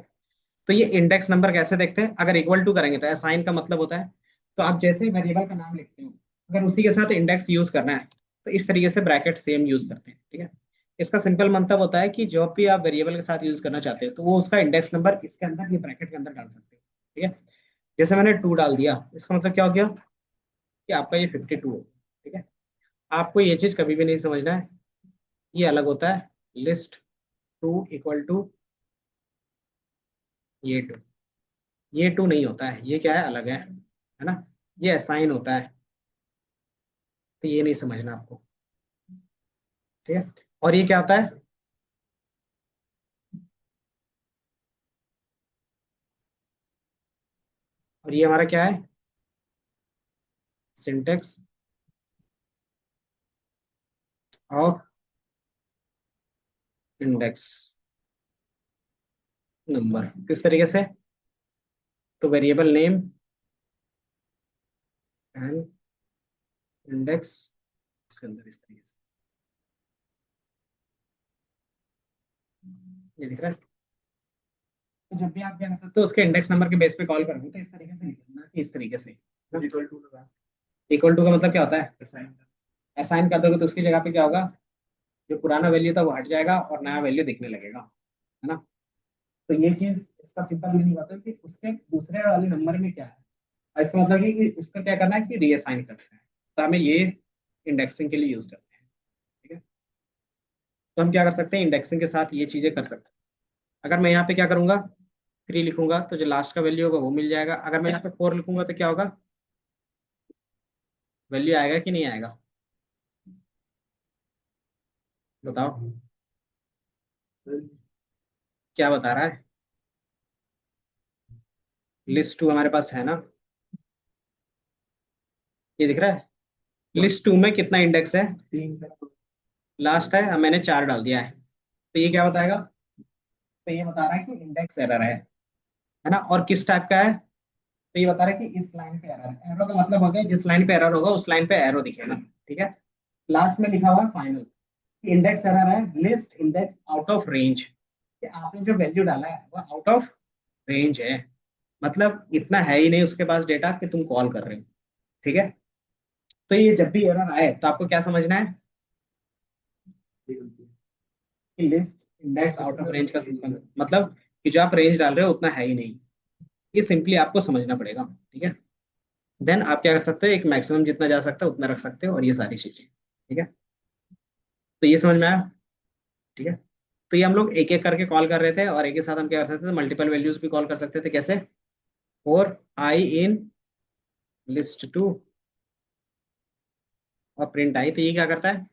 तो ये इंडेक्स नंबर कैसे देखते हैं, अगर इक्वल टू करेंगे तो असाइन का मतलब होता है, तो आप जैसे वेरिएबल का नाम लिखते हो अगर उसी के साथ इंडेक्स यूज करना है तो इस तरीके से ब्रैकेट सेम यूज करते हैं, ठीक है। इसका सिंपल मतलब होता है कि जो भी आप वेरिएबल के साथ यूज करना चाहते हो तो वो उसका इंडेक्स नंबर इसके अंदर, ये ब्रैकेट के अंदर डाल सकते हो, ठीक है। जैसे मैंने टू डाल दिया, इसका मतलब क्या हो गया कि आपका ये 52 हो, ठीक है। आपको ये चीज कभी भी नहीं समझना है, ये अलग होता है, लिस्ट टू इक्वल टू ये टू, ये टू नहीं होता है, ये क्या है, अलग है ना। ये असाइन होता है, तो ये नहीं समझना आपको, ठीक है। और ये क्या होता है, और ये हमारा क्या है, सिंटेक्स ऑफ इंडेक्स नंबर किस तरीके से? तो वेरिएबल नेम एंड इंडेक्स, इसके अंदर इस तरीके से ये दिख रहा है। तो जब भी आप क्या कर सकते हो उसके इंडेक्स नंबर के बेस पे कॉल करोगे तो इस तरीके से लिखना कि इस तरीके से। इक्वल टू लगा इक्वल टू का मतलब क्या होता है? असाइन असाइन कर दोगे तो उसकी जगह पे क्या होगा, जो पुराना वैल्यू था वो हट जाएगा और नया वैल्यू दिखने लगेगा, है ना। तो ये चीज इसका सिंपल मीनिंग होता है कि उसके दूसरे वाले नंबर में क्या है। और इसका मतलब है कि उसका क्या करना है कि रीअसाइन करना है। तो हमें ये इंडेक्सिंग के लिए यूज करते हैं, ठीक है। तो हम क्या कर सकते हैं, इंडेक्सिंग के साथ ये चीजें कर सकते हैं। अगर मैं यहाँ पे क्या करूंगा, 3 लिखूंगा तो जो लास्ट का वैल्यू होगा वो मिल जाएगा। अगर मैं यहाँ पे 4 लिखूंगा तो क्या होगा, वैल्यू आएगा कि नहीं आएगा, बताओ। क्या बता रहा है, लिस्ट 2 हमारे पास है ना, ये दिख रहा है। लिस्ट 2 में कितना इंडेक्स है, 3 लास्ट है, अब मैंने 4 डाल दिया है। तो ये क्या बताएगा, तो ये बता रहा है कि इंडेक्स एरर है ना। और किस टाइप का है, तो ये बता रहा है कि इस लाइन पे एरर है। एरर का मतलब हो गया जिस लाइन पे एरर होगा उस लाइन पे एरो दिखेगा, ठीक है। लास्ट में लिखा हुआ है फाइनल, इंडेक्स एरर है, list index out of range, कि आपने जो वैल्यू डाला है वो आउट ऑफ रेंज है, मतलब इतना है ही नहीं उसके पास डेटा कि तुम कॉल कर रहे हो, ठीक है। तो ये जब भी एरर आए तो आपको क्या समझना है कि list index out of range का सिंपल मतलब कि जो आप रेंज डाल रहे हो उतना है ही नहीं। ये सिंपली आपको समझना पड़ेगा, ठीक है। देन आप क्या कर सकते हो, एक मैक्सिमम जितना जा सकता है उतना रख सकते हो और ये सारी चीजें, ठीक है। तो ये समझ में आया, ठीक है। तो ये हम लोग एक एक करके कॉल कर रहे थे और एक ही साथ हम क्या कर सकते थे, मल्टीपल वैल्यूज भी कॉल कर सकते थे। कैसे, और आई इन लिस्ट 2 और प्रिंट आई, तो ये क्या करता है,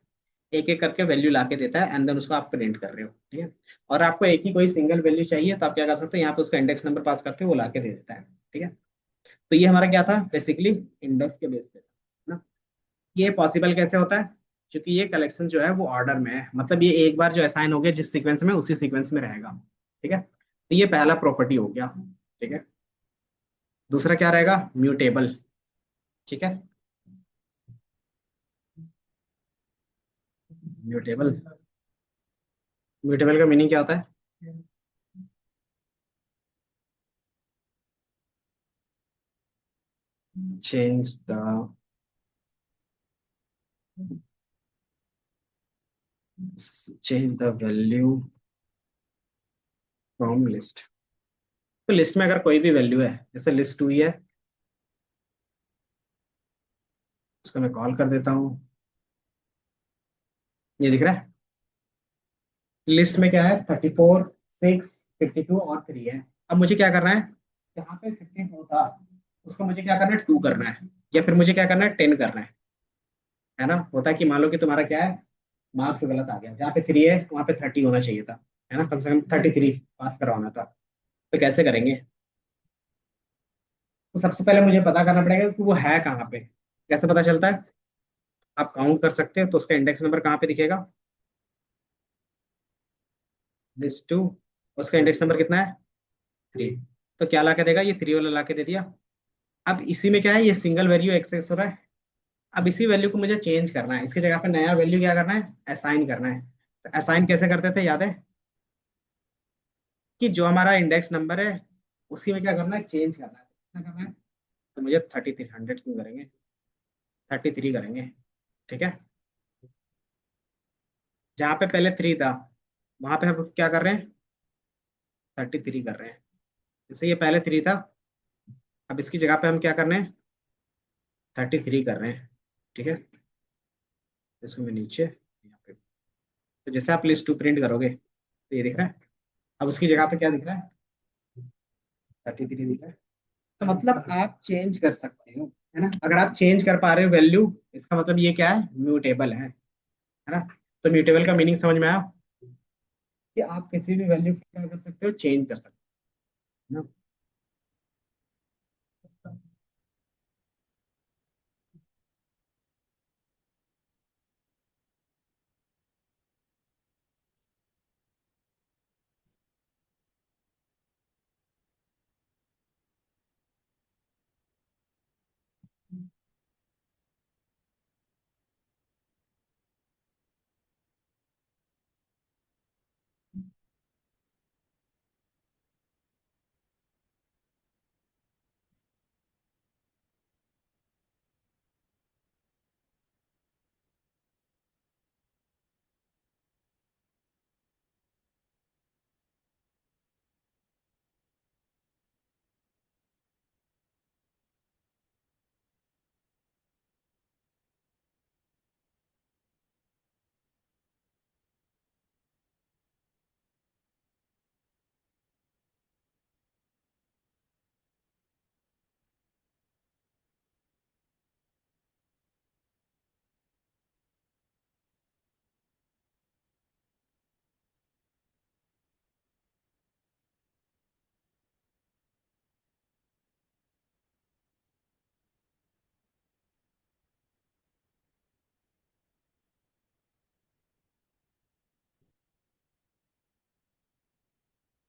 एक एक करके वैल्यू ला के देता है एंड देन उसको आप प्रिंट कर रहे हो, ठीक है। और आपको एक ही कोई सिंगल वैल्यू चाहिए तो आप क्या कर सकते हो, यहाँ पे उसका इंडेक्स नंबर पास करते हो वो ला के दे देता है, ठीक है। तो ये हमारा क्या था बेसिकली, इंडेक्स के बेस पे था ना। ये पॉसिबल कैसे होता है, क्योंकि ये कलेक्शन जो है वो ऑर्डर में है, मतलब ये एक बार जो असाइन हो गया जिस सीक्वेंस में उसी सीक्वेंस में रहेगा, ठीक है। तो ये पहला प्रॉपर्टी हो गया, ठीक है। दूसरा क्या रहेगा, म्यूटेबल, ठीक है। म्यूटेबल, म्यूटेबल का मीनिंग क्या होता है, change the change the value from list. तो लिस्ट में अगर कोई भी वैल्यू है, जैसे लिस्ट 2 ही है, उसको मैं कॉल कर देता हूँ, ये दिख रहा है। लिस्ट में क्या है, 34, 6, 52 और 3 है। अब मुझे क्या करना है, जहाँ पे 54 था उसको मुझे क्या करना है, 2 करना है, या फिर मुझे क्या करना है, 10 करना है ना। होता है कि मान लो कि तुम्हारा क्या है, मार्क्स गलत आ गया, जहाँ पे 3 है वहाँ पे 30 होना चाहिए था, है ना, कम से कम 33 पास करवाना था। तो कैसे करेंगे, तो सबसे पहले मुझे पता करना पड़ेगा कि वो है कहाँ पे। कैसे पता चलता है, आप काउंट कर सकते हो तो उसका इंडेक्स नंबर कहाँ पे दिखेगा, लिस्ट 2, उसका इंडेक्स नंबर कितना है, 3। तो क्या ला के देगा, ये 3 वाला ला के दे दिया। अब इसी में क्या है, ये सिंगल वैल्यू एक्सेस हो रहा है। अब इसी वैल्यू को मुझे चेंज करना है, इसकी जगह पे नया वैल्यू क्या करना है, असाइन करना है। तो असाइन कैसे करते थे, याद है, कि जो हमारा इंडेक्स नंबर है उसी में क्या करना है, चेंज करना है। क्या करना है, तो मुझे 33, 100 क्यों करेंगे, 33 करेंगे, ठीक है। जहाँ पे पहले 3 था वहां पे हम क्या कर रहे हैं, 33 कर रहे हैं। जैसे ये पहले 3 था, अब इसकी जगह पे हम क्या कर रहे हैं, 33 कर रहे हैं, ठीक है। इसको मैं नीचे यहाँ पे, तो जैसे आप लिस्ट 2 प्रिंट करोगे तो ये दिख रहा है। अब उसकी जगह पे क्या दिख रहा है, 33 दिख रहा है। तो मतलब आप चेंज कर सकते हो, है ना। अगर आप चेंज कर पा रहे हो वैल्यू, इसका मतलब ये क्या है, म्यूटेबल है ना। तो म्यूटेबल का मीनिंग समझ में आया, कि आप किसी भी वैल्यू को क्या कर सकते हो, चेंज कर सकते हो ना।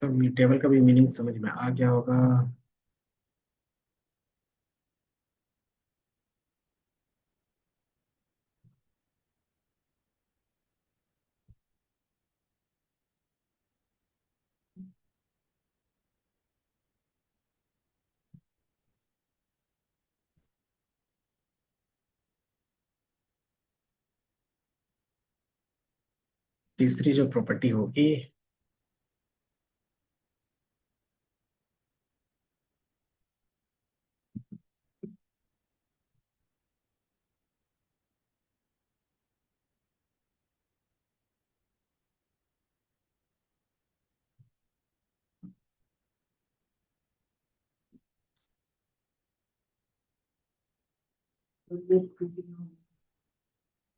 तो टेबल का भी मीनिंग समझ में आ गया होगा। तीसरी जो प्रॉपर्टी होगी,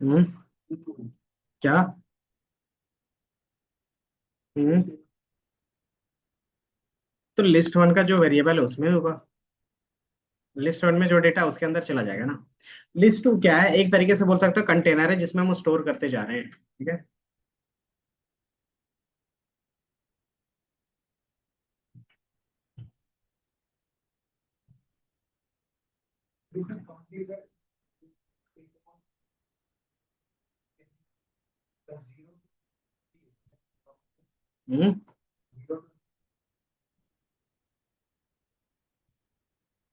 हम्म, क्या? हम्म, तो लिस्ट वन का जो वेरिएबल है उसमें होगा। लिस्ट वन में जो डेटा उसके अंदर चला जाएगा ना। लिस्ट टू क्या है, एक तरीके से बोल सकते हो कंटेनर है जिसमें हम स्टोर करते जा रहे हैं, ठीक है। हम्म,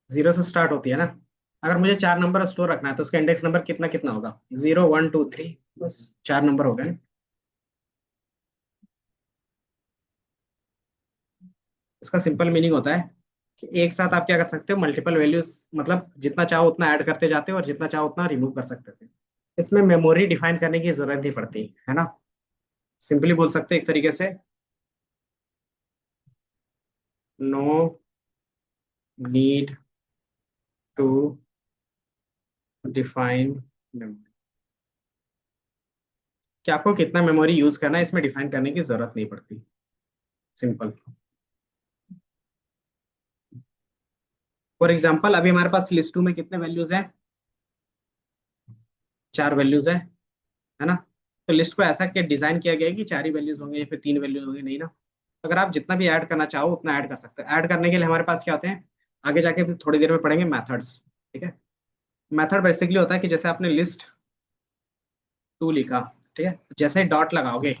जीरो से स्टार्ट होती है ना। अगर मुझे चार नंबर स्टोर रखना है तो उसका इंडेक्स नंबर कितना कितना होगा? 0 1 2 3, बस चार नंबर हो गए। इसका सिंपल मीनिंग होता है कि एक साथ आप क्या कर सकते हो, मल्टीपल वैल्यूज, मतलब जितना चाहो उतना ऐड करते जाते हो और जितना चाहो उतना रिमूव कर सकते थे। इसमें मेमोरी डिफाइन करने की जरूरत नहीं पड़ती है ना। सिंपली बोल सकते हो एक तरीके से, no need to define memory, कि आपको कितना मेमोरी यूज करना है इसमें डिफाइन करने की जरूरत नहीं पड़ती। सिंपल। फॉर एग्जाम्पल अभी हमारे पास लिस्ट टू में कितने वैल्यूज हैं? चार वैल्यूज है ना। तो लिस्ट को ऐसा क्या डिजाइन किया गया है कि चार ही वैल्यूज होंगे या फिर तीन वैल्यूज होंगे, नहीं ना। अगर आप जितना भी ऐड करना चाहो उतना ऐड कर सकते हो। ऐड करने के लिए हमारे पास क्या होते हैं, आगे जाके फिर थोड़ी देर में पढ़ेंगे, मेथड्स। ठीक है। मेथड बेसिकली होता है कि जैसे आपने लिस्ट टू लिखा, ठीक है, जैसे ही डॉट लगाओगे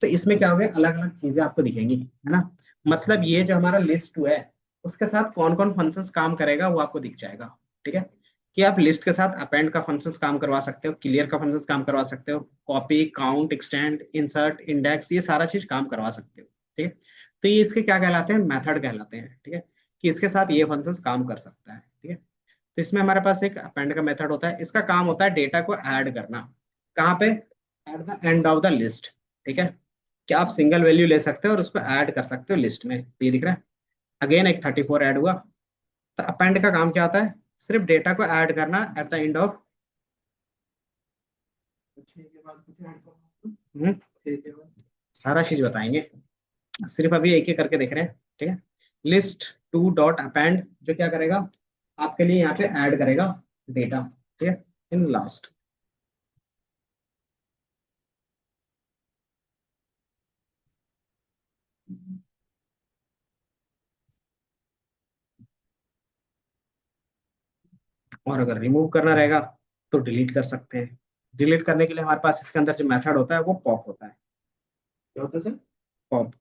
तो इसमें क्या होगा, अलग अलग चीजें आपको दिखेंगी, है ना। मतलब ये जो हमारा लिस्ट टू है उसके साथ कौन कौन फंक्शंस काम करेगा वो आपको दिख जाएगा। ठीक है। कि आप लिस्ट के साथ अपेंड का फंक्शंस काम करवा सकते हो, क्लियर का फंक्शंस काम करवा सकते हो, copy, count, extend, insert, index, ये सारा चीज काम करवा सकते हो। ठीक है। तो ये इसके क्या कहलाते हैं, मेथड कहलाते हैं। ठीक है। कि इसके साथ ये फंक्शंस काम कर सकता है। ठीक है। तो इसमें हमारे पास एक अपेंड का मेथड होता है, इसका काम होता है डेटा को ऐड करना। कहाँ पे? At the end of the list. ठीक है। कि आप सिंगल वैल्यू ले सकते हो और उसको ऐड कर सकते हो लिस्ट में। तो ये दिख रहा है, अगेन एक 34 ऐड हुआ। तो अपेंड का काम क्या होता है, सिर्फ डेटा को ऐड करना एट द एंड ऑफ। छह के बाद कुछ ऐड करना, हम्म, छह के बाद सारा चीज बताएंगे, सिर्फ अभी एक एक करके देख रहे हैं। ठीक है। लिस्ट टू डॉट अपेंड जो क्या करेगा, आपके लिए यहाँ पे ऐड करेगा डेटा। ठीक है। In last. और अगर रिमूव करना रहेगा तो डिलीट कर सकते हैं। डिलीट करने के लिए हमारे पास इसके अंदर जो मेथड होता है वो पॉप होता है। क्या होता है सर? पॉप।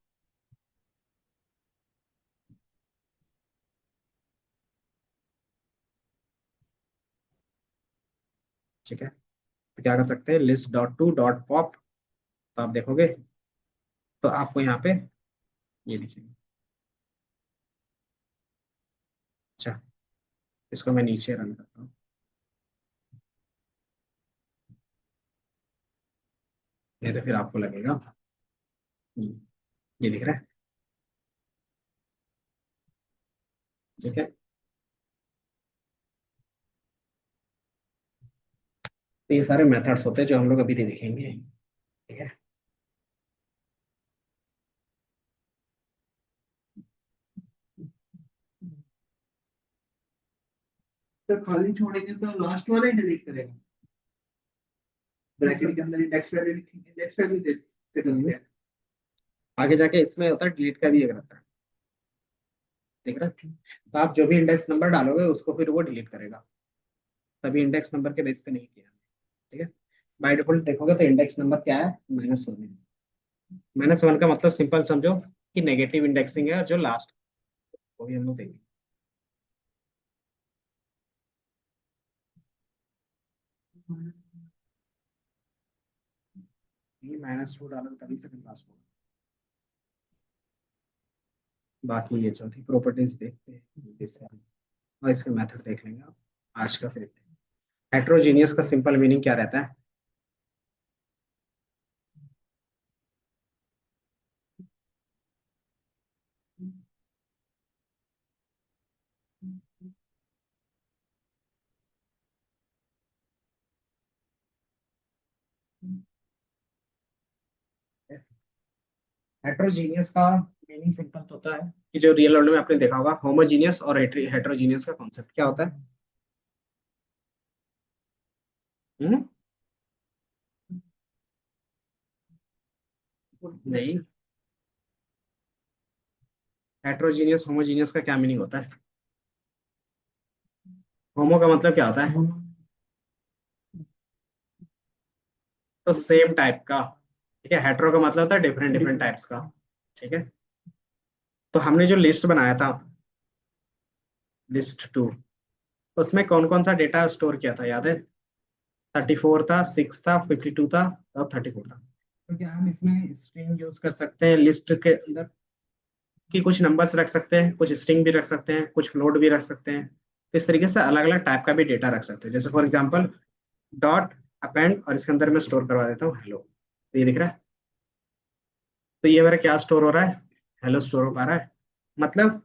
ठीक है। तो क्या कर सकते हैं, list dot to dot pop. तो आप देखोगे तो आपको यहाँ पे ये दिखेगा। अच्छा, इसको मैं नीचे रन करता हूँ, नहीं तो फिर आपको लगेगा। ये दिख रहा है। ठीक है। तो ये सारे मेथड्स होते हैं जो हम लोग अभी देखेंगे। ठीक है। सर खाली छोड़ेंगे तो लास्ट वाला ही डिलीट करेगा, ब्रैकेट के अंदर इंडेक्स वैल्यू लिखेंगे, इंडेक्स वैल्यू दे करते हम्म, हैं। आगे जाके इसमें होता है डिलीट का भी एक रहता है, देख रहे हैं? तो आप जो भी इंडेक्स नंबर डालोगे उसको फिर वो डिलीट करेगा, तभी इंडेक्स नंबर के बेस पे नहीं किया। ठीक है। बाय डिफॉल्ट देखोगे तो इंडेक्स नंबर क्या है, -1 है। -1 का मतलब सिंपल समझो कि नेगेटिव इंडेक्सिंग है, और जो लास्ट वो भी हम लोग देंगे। ये -2 डालोगे तभी सेकंड लास्ट होगा। बाकी ये चौथी प्रॉपर्टीज देखते हैं इससे, और इसके मेथड देख लेंगे आप। आज का फिर हेट्रोजीनियस का सिंपल मीनिंग क्या रहता है? हेट्रोजीनियस का मीनिंग सिंपल तो होता है कि जो रियल वर्ल्ड में आपने देखा होगा, होमोजीनियस और हेट्रोजीनियस का कॉन्सेप्ट क्या होता है? हम्म? नहीं, हेट्रोजीनियस होमोजीनियस का क्या मीनिंग होता है? होमो का मतलब क्या होता है? तो सेम टाइप का। ठीक है, हेट्रो का मतलब होता है डिफरेंट डिफरेंट टाइप्स का। ठीक है। तो हमने जो लिस्ट बनाया था, लिस्ट 2, उसमें कौन कौन सा डेटा स्टोर किया था, याद है? 34 था, 6 था, 52 था, और 34 था। तो क्या हम इसमें स्ट्रिंग यूज कर सकते हैं लिस्ट के अंदर, कि कुछ नंबर्स रख सकते हैं, कुछ स्ट्रिंग भी रख सकते हैं, कुछ फ्लोट भी रख सकते हैं। तो इस तरीके से अलग अलग टाइप का भी डेटा रख सकते हैं, जैसे फॉर एग्जांपल डॉट अपेंड, और इसके अंदर मैं स्टोर करवा देता हूँ हेलो। तो ये दिख रहा है? तो ये मेरा क्या स्टोर हो रहा है? हेलो स्टोर हो पा रहा है। मतलब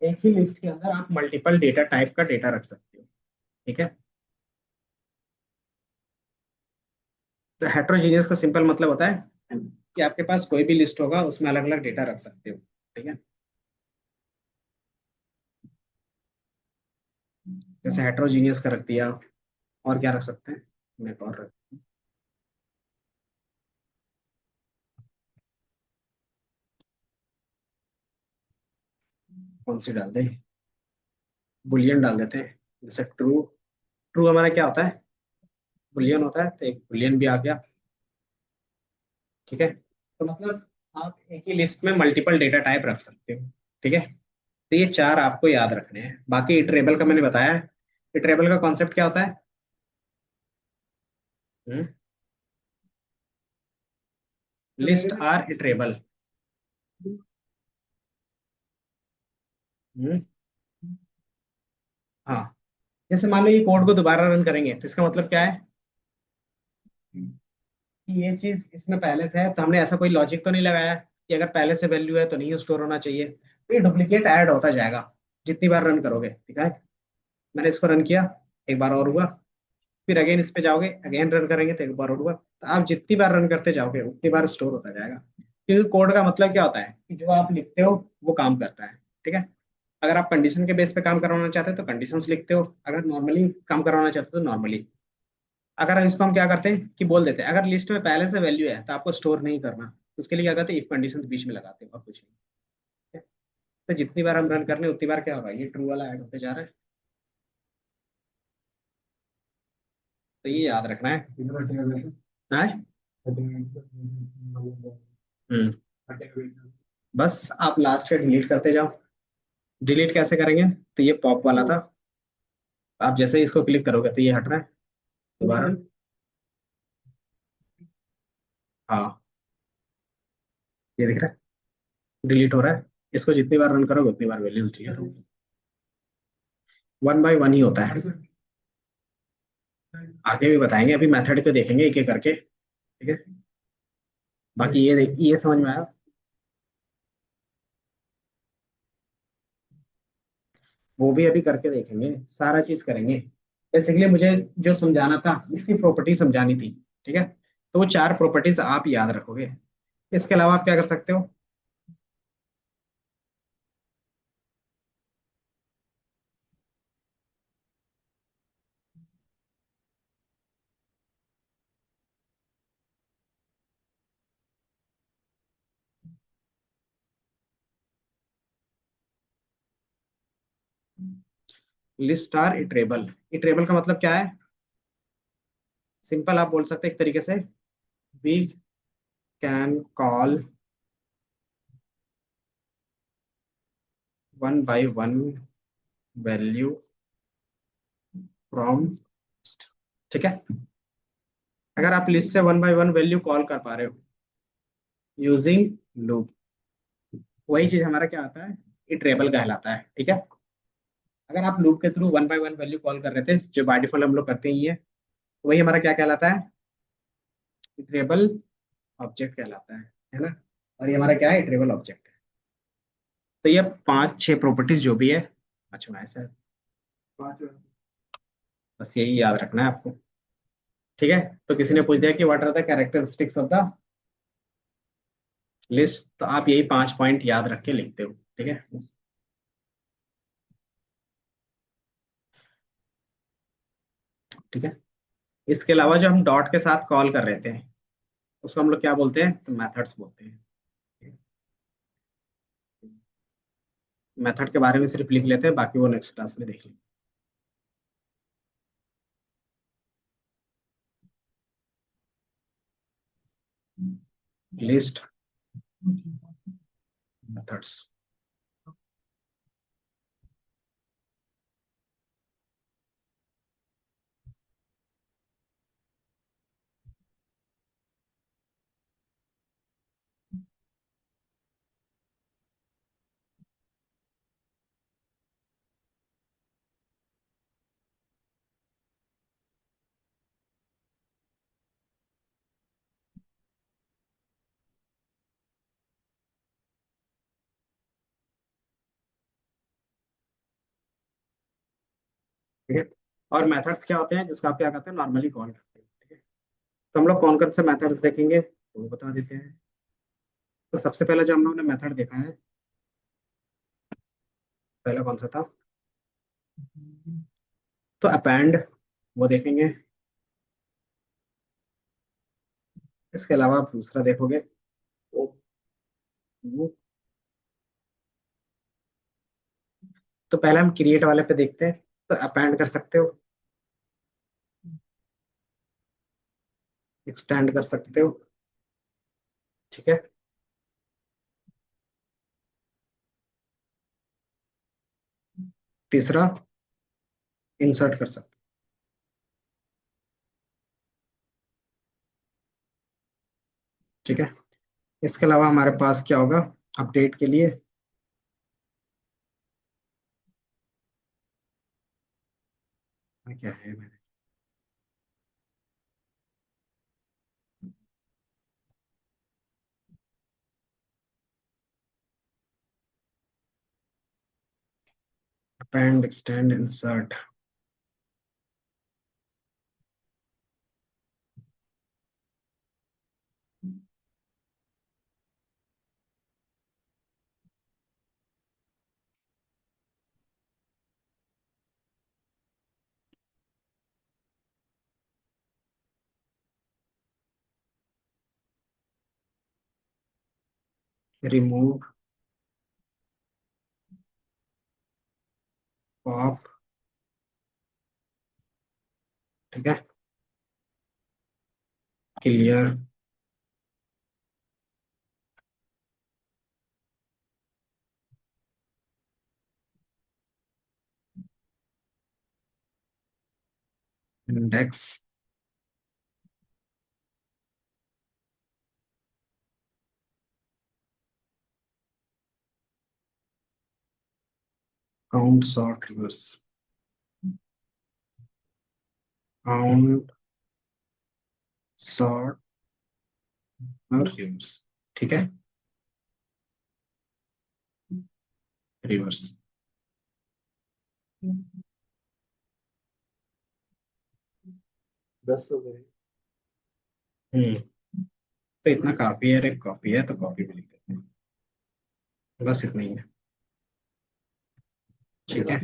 एक ही लिस्ट के अंदर आप मल्टीपल डेटा टाइप का डेटा रख सकते हो। ठीक है। तो हेट्रोजीनियस का सिंपल मतलब होता है कि आपके पास कोई भी लिस्ट होगा उसमें अलग अलग डेटा रख सकते हो। ठीक है। जैसे हेट्रोजीनियस का रख दिया, और क्या रख सकते हैं? मैं एक और रख, कौन सी डाल दे? बुलियन डाल देते हैं, जैसे ट्रू। ट्रू हमारा क्या होता है? बुलियन होता है, तो एक बुलियन भी आ गया। ठीक है। तो मतलब आप एक ही लिस्ट में मल्टीपल डेटा टाइप रख सकते हो। ठीक है। तो ये चार आपको याद रखने हैं। बाकी इटरेबल का मैंने बताया है। इटरेबल का कॉन्सेप्ट क्या होता है? List are iterable. हाँ। जैसे मान लो ये कोड को दोबारा रन करेंगे तो इसका मतलब क्या है? कि ये चीज इसमें पहले से है, तो हमने ऐसा कोई लॉजिक तो नहीं लगाया कि अगर पहले से वैल्यू है तो नहीं स्टोर होना चाहिए। तो ये डुप्लीकेट ऐड होता जाएगा जितनी बार रन करोगे। ठीक है। मैंने इसको रन किया, एक बार और हुआ, फिर अगेन इस पे जाओगे, अगेन रन करेंगे तो एक बार और हुआ, तो आप जितनी बार रन करते जाओगे उतनी बार स्टोर होता जाएगा। क्योंकि कोड का मतलब क्या होता है कि जो आप लिखते हो वो काम करता है। ठीक है। अगर आप कंडीशन के बेस पे काम करवाना चाहते हो तो कंडीशंस लिखते हो, अगर नॉर्मली काम करवाना चाहते हो तो नॉर्मली। अगर हम इसको हम क्या करते हैं कि बोल देते हैं अगर लिस्ट में पहले से वैल्यू है तो आपको स्टोर नहीं करना, तो उसके लिए क्या करते हैं, इफ कंडीशन बीच में लगाते हैं और कुछ नहीं। ठीक है? तो जितनी बार हम रन कर रहे हैं उतनी बार क्या हो रहा है, ये ट्रू वाला ऐड होते जा रहा है। तो ये याद रखना है। हाँ? हम्म। बस आप लास्ट से डिलीट करते जाओ। डिलीट कैसे करेंगे? तो ये पॉप वाला था, आप जैसे ही इसको क्लिक करोगे तो ये हट रहा है दोबारा। हाँ, ये दिख रहा है, डिलीट हो रहा है। इसको जितनी बार रन करोगे उतनी बार वैल्यूज डिलीट होगी। 1 बाय 1 ही होता है। आगे भी बताएंगे, अभी मेथड को देखेंगे एक एक करके। ठीक है। बाकी ये समझ में आया? वो भी अभी करके देखेंगे, सारा चीज करेंगे। बेसिकली मुझे जो समझाना था इसकी प्रॉपर्टी समझानी थी। ठीक है। तो वो चार प्रॉपर्टीज आप याद रखोगे। इसके अलावा आप क्या कर सकते हो? List are iterable. इटरेबल का मतलब क्या है? सिंपल आप बोल सकते हैं एक तरीके से, we can call one by one value from, ठीक है। अगर आप लिस्ट से one by one value call कर पा रहे हो यूजिंग लूप, वही चीज हमारा क्या आता है, इटरेबल कहलाता है, ठीक है। अगर आप लूप के through one by one value call कर रहे थे, जो बाय डिफॉल्ट हम लोग करते ही है, वही हमारा क्या कहलाता है, इटरेबल ऑब्जेक्ट कहलाता है ना। और ये हमारा क्या है, इटरेबल ऑब्जेक्ट है। तो ये पांच छह प्रॉपर्टीज जो भी है, अच्छा ऐसा है, पांच बस यही याद रखना है आपको, ठीक है। तो किसी ने पूछ दिया कि what are the characteristics of the list, तो आप यही पांच पॉइंट याद रख के लिखते हो, ठीक है। ठीक है। इसके अलावा जो हम डॉट के साथ कॉल कर रहे थे, उसको हम लोग क्या बोलते हैं, तो मेथड्स बोलते हैं। मेथड के बारे में सिर्फ लिख लेते हैं, बाकी वो नेक्स्ट क्लास में देख लेंगे। List methods. ठीक है। और मेथड्स क्या होते हैं, जिसको आप क्या कहते हैं, नॉर्मली कॉल करते हैं, ठीक है। तो हम लोग कौन कौन से मेथड्स देखेंगे तो वो बता देते हैं। तो सबसे पहले जो हम लोग ने मेथड देखा है, पहला कौन सा था, तो अपेंड, वो देखेंगे। इसके अलावा आप दूसरा देखोगे, वो, तो पहले हम क्रिएट वाले पे देखते हैं। तो अपेंड कर सकते हो, एक्सटेंड कर सकते हो, ठीक है। तीसरा इंसर्ट कर सकते हो, ठीक है। इसके अलावा हमारे पास क्या होगा, अपडेट के लिए क्या है, append extend insert, remove, pop, ठीक है, clear, index, count sort reverse, count sort और reverse, ठीक है, रिवर्स। 10 हो गए। हम्म। तो इतना काफी है, एक कॉपी है तो कॉपी में लिख देते हैं, बस इतना ही है, ठीक है।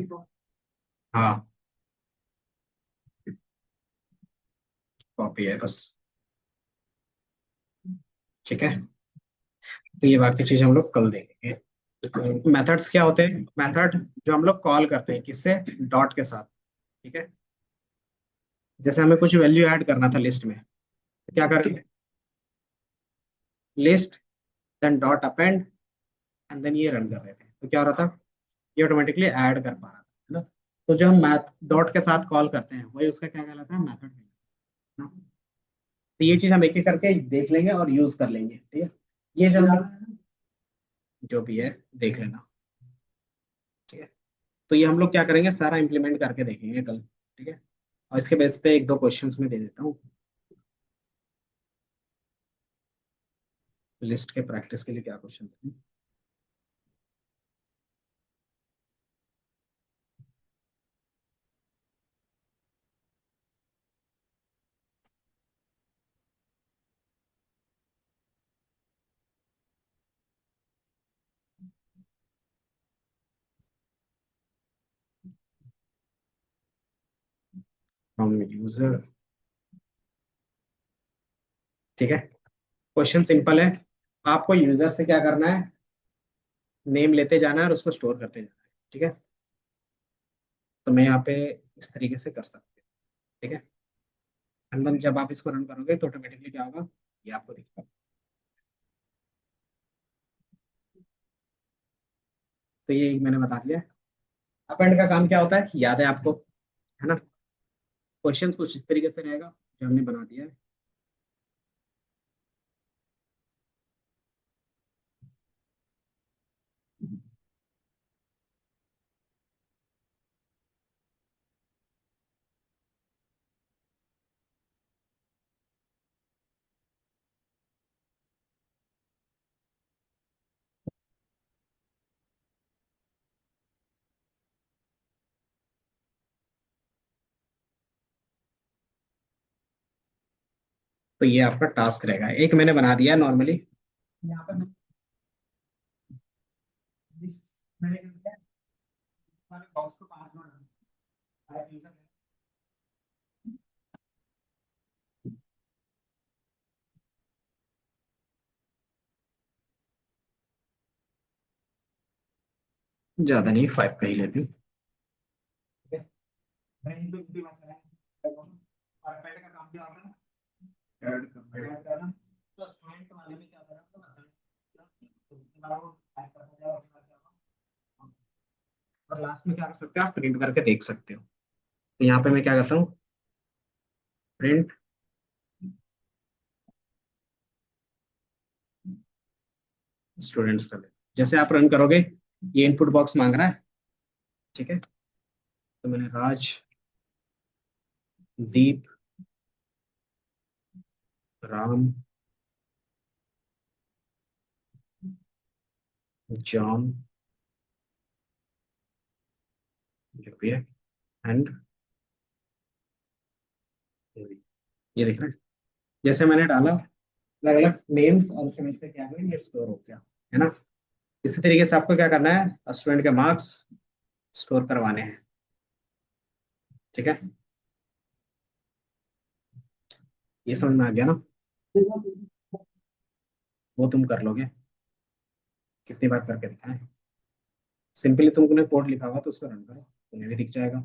हाँ, कॉपी है बस, ठीक है। तो ये बाकी चीज हम लोग कल देखेंगे। मेथड्स क्या होते हैं? मेथड जो हम लोग कॉल करते हैं किससे? डॉट के साथ। ठीक है, जैसे हमें कुछ वैल्यू ऐड करना था लिस्ट में, तो क्या करेंगे? List, then dot append, and then ये रन कर रहे थे, तो क्या हो रहा था? ये ऑटोमेटिकली ऐड कर पा रहा था, है ना? तो जो हम मैथ डॉट के साथ कॉल करते हैं वही उसका क्या कहलाता है? मेथड कहलाता है ना? तो ये चीज हम एक एक करके देख लेंगे और यूज कर लेंगे, ठीक है? ये जो जो भी है देख लेना, ठीक है? तो ये हम लोग क्या करेंगे, सारा इंप्लीमेंट करके देखेंगे कल, ठीक है? और इसके बेस पे एक दो क्वेश्चंस में दे देता हूँ लिस्ट के प्रैक्टिस के लिए क्या क्वेश्चन है। फ्रॉम यूजर, ठीक है? क्वेश्चन सिंपल है, आपको यूजर से क्या करना है? नेम लेते जाना है और उसको स्टोर करते जाना है, ठीक है? तो मैं यहाँ पे इस तरीके से कर सकते हैं, ठीक है? एंड देन जब आप इसको रन करोगे तो ऑटोमेटिकली क्या होगा, ये आपको दिखेगा। तो ये एक मैंने बता दिया। अपेंड का काम क्या होता है, याद है आपको, है ना? क्वेश्चंस कुछ इस तरीके से रहेगा जो हमने बना दिया है। तो ये आपका टास्क रहेगा, एक मैंने बना दिया है नॉर्मली। यहाँ पर मैंने क्या किया, बॉक्स को 5 मिनट ज्यादा नहीं, 5 का ही लेती हूँ, ठीक है? मैंने इनको इतनी बात कराया। और पहले का काम क्या होता है? ऐड करना। तो स्टूडेंट वाले में क्या करा तो और लास्ट में क्या कर सकते हो आप? प्रिंट करके देख सकते हो। तो यहाँ पे मैं क्या करता हूँ, प्रिंट स्टूडेंट्स कर ले। जैसे आप रन करोगे, ये इनपुट बॉक्स मांग रहा है, ठीक है? तो मैंने राज, दीप, राम, जॉन, जो भी है, एंड ये देख रहे हैं? जैसे मैंने डाला अलग अलग नेम्स और उसके नीचे क्या है, ये स्टोर हो गया, है ना? इसी तरीके से आपको क्या करना है, स्टूडेंट के मार्क्स स्टोर करवाने हैं, ठीक है? ये समझ में आ गया ना? वो तुम कर लोगे, कितनी बार करके दिखाएं? सिंपली तुमने कोड लिखा हुआ तो उसको रन करो, तुम्हें भी दिख जाएगा।